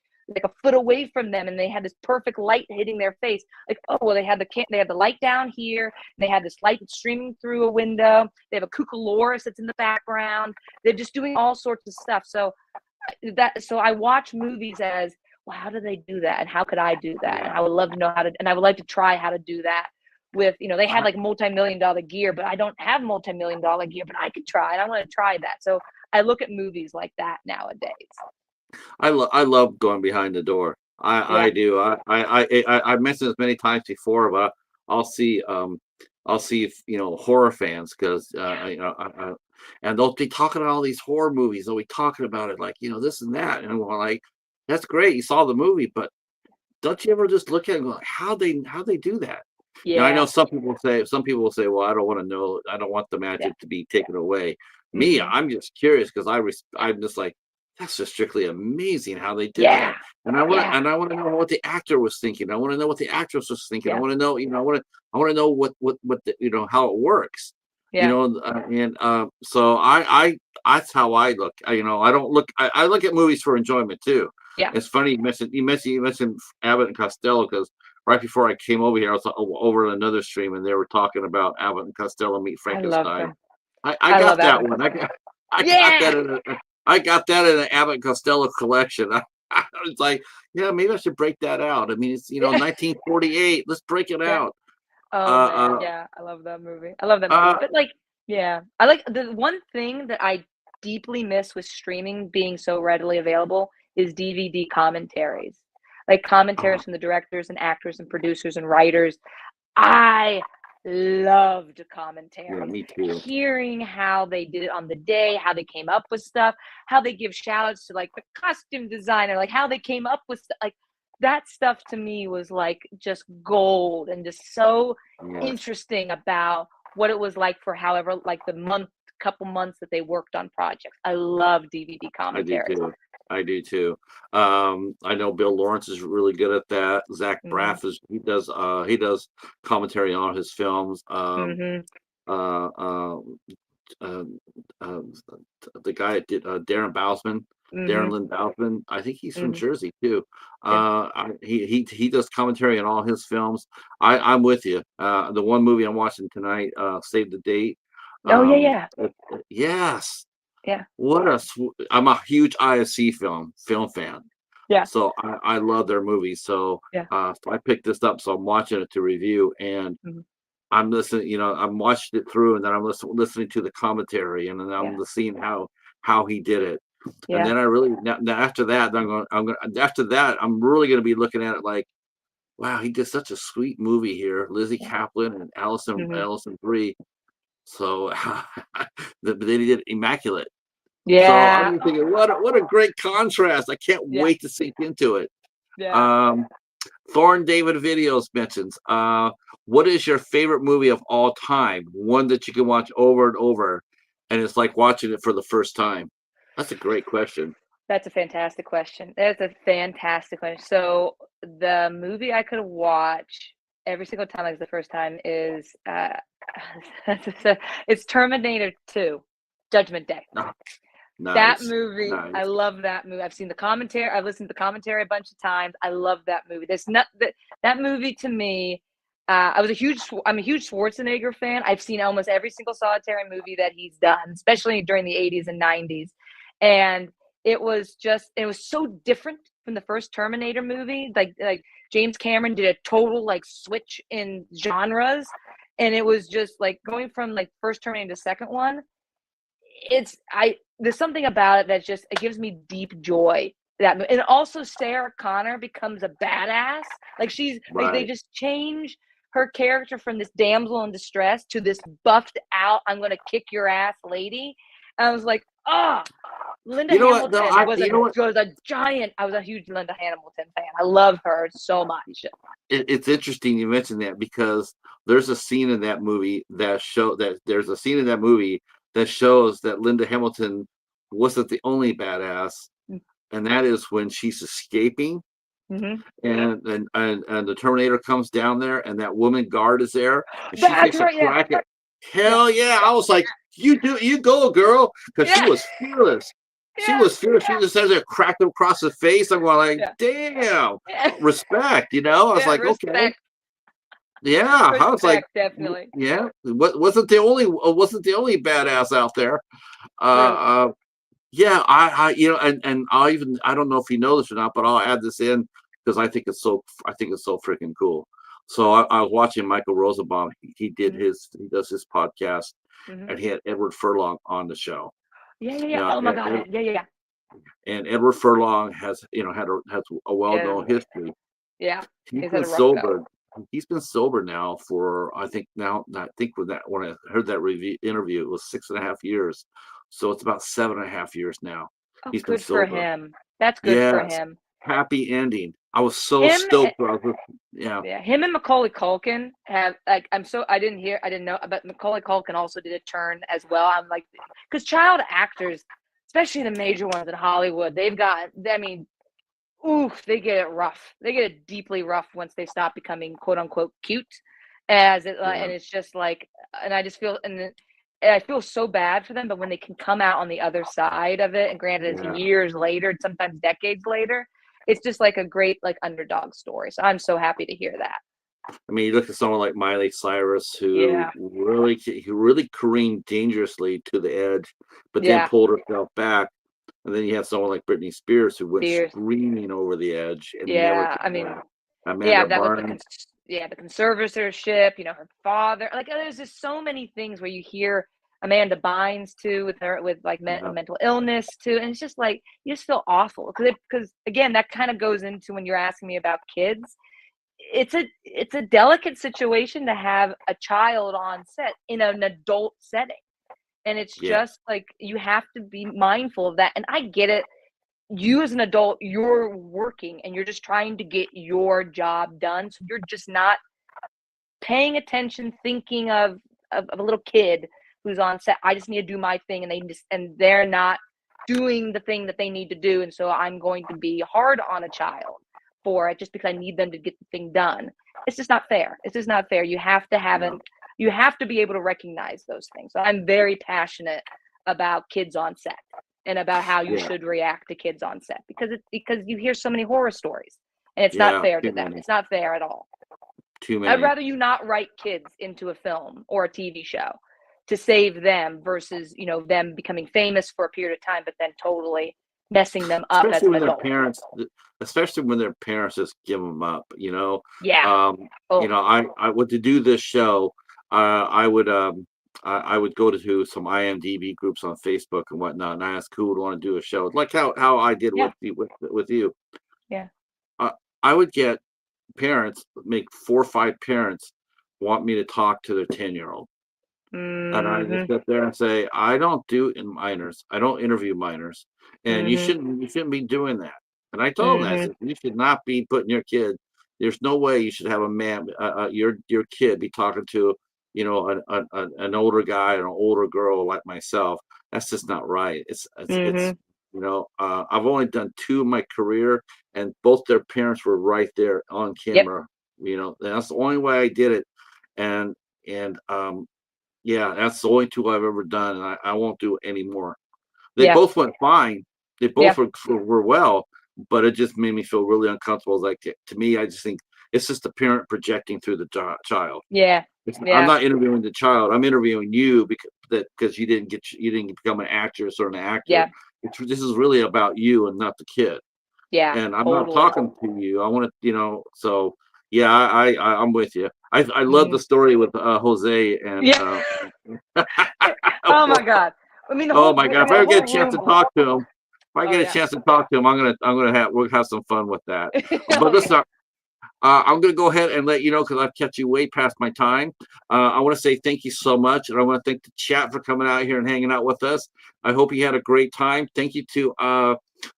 Speaker 2: a foot away from them, and they had this perfect light hitting their face. Like, oh well, they had the light down here, they had this light that's streaming through a window, they have a cucaloris that's in the background, they're just doing all sorts of stuff. So I watch movies as, well, how do they do that, and how could I do that? And I would love to know how to, and I would like to try how to do that with, they had like multi-million-dollar gear, but I don't have multi-million-dollar gear, but I could try, and I want to try that. So I look at movies like that nowadays.
Speaker 3: I love going behind the door. I do. I mentioned this many times before, but I'll see horror fans, because and they'll be talking about all these horror movies. They'll be talking about it like, this and that, and we're like, that's great, you saw the movie, but don't you ever just look at it and go, how they do that?
Speaker 2: Yeah.
Speaker 3: Now, I know some people will say, well, I don't want to know, I don't want the magic to be taken away. Me, I'm just curious, because I'm just like, that's just strictly amazing how they did that. And I want to know what the actor was thinking. I want to know what the actress was thinking. I want to know, I want to know what the, how it works. So that's how I look. I don't look. I look at movies for enjoyment too.
Speaker 2: Yeah.
Speaker 3: It's funny you mentioned Abbott and Costello, because right before I came over here, I was over on another stream, and they were talking about Abbott and Costello meet Frankenstein. I got that one. I got that in an Abbott and Costello collection. I was like, maybe I should break that out. I mean, it's 1948. Let's break it out.
Speaker 2: Oh man, I love that movie. But I like the one thing that I deeply miss with streaming being so readily available is DVD commentaries, like commentaries from the directors and actors and producers and writers. I loved commentaries.
Speaker 3: Yeah, me too.
Speaker 2: Hearing how they did it on the day, how they came up with stuff, how they give shout outs to like the costume designer, like how they came up with like that stuff, to me was like just gold, and just so interesting about what it was like for however, like the couple months that they worked on projects. I love DVD commentaries.
Speaker 3: I do too. I know Bill Lawrence is really good at that. Zach Braff he does commentary on his films. The guy that did Darren Bousman, Darren Lynn Bousman. I think he's from Jersey too. He does commentary on all his films. I'm with you. The one movie I'm watching tonight, Save the Date. Yes.
Speaker 2: Yeah.
Speaker 3: I'm a huge ISC film fan.
Speaker 2: Yeah.
Speaker 3: So I love their movies. So I picked this up, so I'm watching it to review, and I'm listening, I'm watching it through, and then I'm listening to the commentary, and then I'm seeing how he did it. And then I really now after that, after that, I'm really gonna be looking at it like, wow, he did such a sweet movie here. Lizzie Kaplan and Allison Brie. So then he did Immaculate. So
Speaker 2: Yeah.
Speaker 3: I'm thinking, what a great contrast. I can't wait to sink into it.
Speaker 2: Yeah.
Speaker 3: Thorn David Videos mentions, what is your favorite movie of all time? One that you can watch over and over, and it's like watching it for the first time. That's a great question.
Speaker 2: That's a fantastic question. That's a fantastic question. So the movie I could watch every single time like the first time is it's Terminator 2, Judgment Day.
Speaker 3: Oh,
Speaker 2: That
Speaker 3: nice.
Speaker 2: movie,
Speaker 3: Nice.
Speaker 2: I love that movie. I've seen the commentary. I've listened to the commentary a bunch of times. I love that movie. There's not that movie to me. I'm a huge Schwarzenegger fan. I've seen almost every single solitary movie that he's done, especially during the 80s and 90s. And it was so different from the first Terminator movie. Like James Cameron did a total like switch in genres, and it was just like going from like first Terminator to second one. There's something about it that just it gives me deep joy. And also Sarah Connor becomes a badass. Like she's like they just change her character from this damsel in distress to this buffed out, I'm gonna kick your ass lady. And I was like, Linda Hamilton was a giant. I was a huge Linda Hamilton fan. I love her so much.
Speaker 3: It's interesting you mentioned that because there's a scene in that movie that shows that Linda Hamilton wasn't the only badass, and that is when she's escaping, and the Terminator comes down there, and that woman guard is there, and she takes a crack at. Hell yeah! I was like, you go, girl, because she was fearless. She was fearless. She just says it, cracked him across the face. I'm going like, damn, respect. I was like,
Speaker 2: respect.
Speaker 3: okay. Yeah,
Speaker 2: respect,
Speaker 3: I was like,
Speaker 2: definitely.
Speaker 3: Yeah, wasn't the only badass out there. Yeah, and I don't know if you know this or not, but I'll add this in because I think it's so freaking cool. So I was watching Michael Rosenbaum. He does his podcast, and he had Edward Furlong on the show.
Speaker 2: Yeah. Oh my God. Yeah.
Speaker 3: And Edward Furlong has has a well-known history.
Speaker 2: Yeah,
Speaker 3: he's been sober. He's been sober now for I think when I heard that interview, it was 6.5 years. So it's about 7.5 years now. He's been sober.
Speaker 2: Good for him. That's good for him.
Speaker 3: Happy ending. I was so stoked.
Speaker 2: Him and Macaulay Culkin have like I didn't know, but Macaulay Culkin also did a turn as well. I'm like, because child actors, especially the major ones in Hollywood, they get it rough. They get it deeply rough once they stop becoming quote unquote cute, and it's just like, and I just feel and I feel so bad for them. But when they can come out on the other side of it, and granted it's years later, sometimes decades later, it's just like a great like underdog story. So I'm so happy to hear that.
Speaker 3: I mean, you look at someone like Miley Cyrus, who really careened dangerously to the edge, but then pulled herself back. And then you have someone like Britney Spears who went screaming over the edge. And
Speaker 2: the conservatorship, her father. Like, there's just so many things where you hear Amanda Bynes too, with like mental illness too, and it's just like you just feel awful because again, that kind of goes into when you're asking me about kids. It's a delicate situation to have a child on set in an adult setting. And it's just like, you have to be mindful of that. And I get it. You as an adult, you're working and you're just trying to get your job done. So you're just not paying attention, thinking of a little kid who's on set. I just need to do my thing, and they're not doing the thing that they need to do. And so I'm going to be hard on a child for it just because I need them to get the thing done. It's just not fair. You have to you have to be able to recognize those things. So I'm very passionate about kids on set and about how you should react to kids on set because you hear so many horror stories, and it's not fair to them. It's not fair at all.
Speaker 3: Too many.
Speaker 2: I'd rather you not write kids into a film or a TV show to save them versus, them becoming famous for a period of time, but then totally messing them up as an adult.
Speaker 3: Especially when their parents just give them up,
Speaker 2: Yeah.
Speaker 3: I went to do this show. I would I would go to some IMDb groups on Facebook and whatnot, and I ask who would want to do a show, like how I did
Speaker 2: Yeah.
Speaker 3: with you.
Speaker 2: Yeah.
Speaker 3: Uh, I would get parents, make 4 or 5 parents want me to talk to their 10-year-old. And I just
Speaker 2: Mhm.
Speaker 3: sit there and say, I don't do in minors. I don't interview minors, and
Speaker 2: Mhm.
Speaker 3: you shouldn't be doing that. And I told them that I
Speaker 2: Mhm.
Speaker 3: said, you should not be putting your kid. There's no way you should have a man, your kid, be talking to, an older guy or an older girl like myself. That's just not right. It's
Speaker 2: Mhm.
Speaker 3: I've only done 2 in my career, and both their parents were right there on
Speaker 2: Yep.
Speaker 3: camera. And that's the only way I did it, and yeah, that's the only 2 I've ever done, and I won't do any more. They
Speaker 2: Yeah.
Speaker 3: both went fine. They both
Speaker 2: Yeah.
Speaker 3: were well, but it just made me feel really uncomfortable. Like, to me, I just think it's just the parent projecting through the child.
Speaker 2: Yeah.
Speaker 3: I'm
Speaker 2: Yeah.
Speaker 3: not interviewing the child. I'm interviewing you because you didn't become an actress or an actor.
Speaker 2: Yeah.
Speaker 3: This is really about you and not the kid.
Speaker 2: Yeah.
Speaker 3: And I'm not
Speaker 2: Totally.
Speaker 3: talking to you. I want to, so yeah, I'm with you. I love the
Speaker 2: Mhm.
Speaker 3: story with Jose and
Speaker 2: Yeah. Oh my God. I mean,
Speaker 3: oh my God! If I
Speaker 2: the
Speaker 3: ever get a
Speaker 2: whole
Speaker 3: chance
Speaker 2: room.
Speaker 3: to talk to him, if I
Speaker 2: Oh
Speaker 3: get a
Speaker 2: yeah.
Speaker 3: chance to talk to him, we'll have some fun with that. But
Speaker 2: Oh yeah.
Speaker 3: listen, I'm going to go ahead and let you know because I've kept you way past my time. I want to say thank you so much, and I want to thank the chat for coming out here and hanging out with us. I hope you had a great time. Thank you to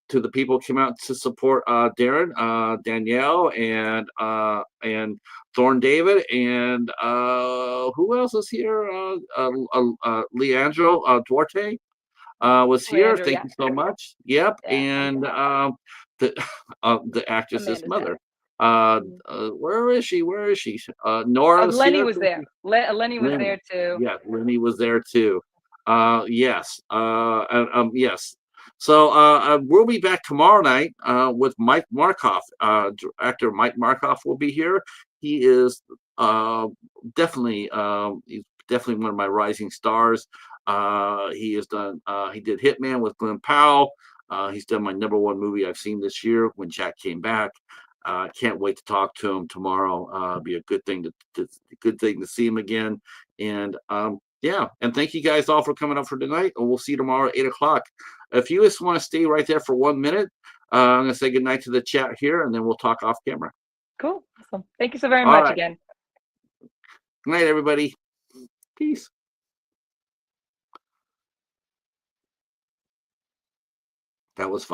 Speaker 3: the people who came out to support Daryn, Danielle, and Thorn David, and who else is here? Leandro Duarte was here.
Speaker 2: Leandro.
Speaker 3: Thank
Speaker 2: Yeah.
Speaker 3: you so much. Yep,
Speaker 2: Yeah.
Speaker 3: and the the actress's
Speaker 2: Amanda's there.
Speaker 3: mother. Where is she? Where is she? Nora's
Speaker 2: Lenny
Speaker 3: here.
Speaker 2: was there. Lenny was
Speaker 3: Lenny.
Speaker 2: there too.
Speaker 3: Yeah, Lenny was there too. Yes. Yes. So we'll be back tomorrow night with Mike Markoff. Actor Mike Markoff will be here. He is uh, he's definitely one of my rising stars. He did Hitman with Glenn Powell. He's done my #1 movie I've seen this year, When Jack Came Back. Can't wait to talk to him tomorrow. Be a good thing to see him again. And yeah, and thank you guys all for coming up for tonight. And we'll see you tomorrow at 8 o'clock. If you just want to stay right there for 1 minute, I'm gonna say goodnight to the chat here, and then we'll talk off camera.
Speaker 2: Cool. Awesome. Thank you so very
Speaker 3: All
Speaker 2: much
Speaker 3: right.
Speaker 2: again.
Speaker 3: Good night, everybody. Peace. That was fun.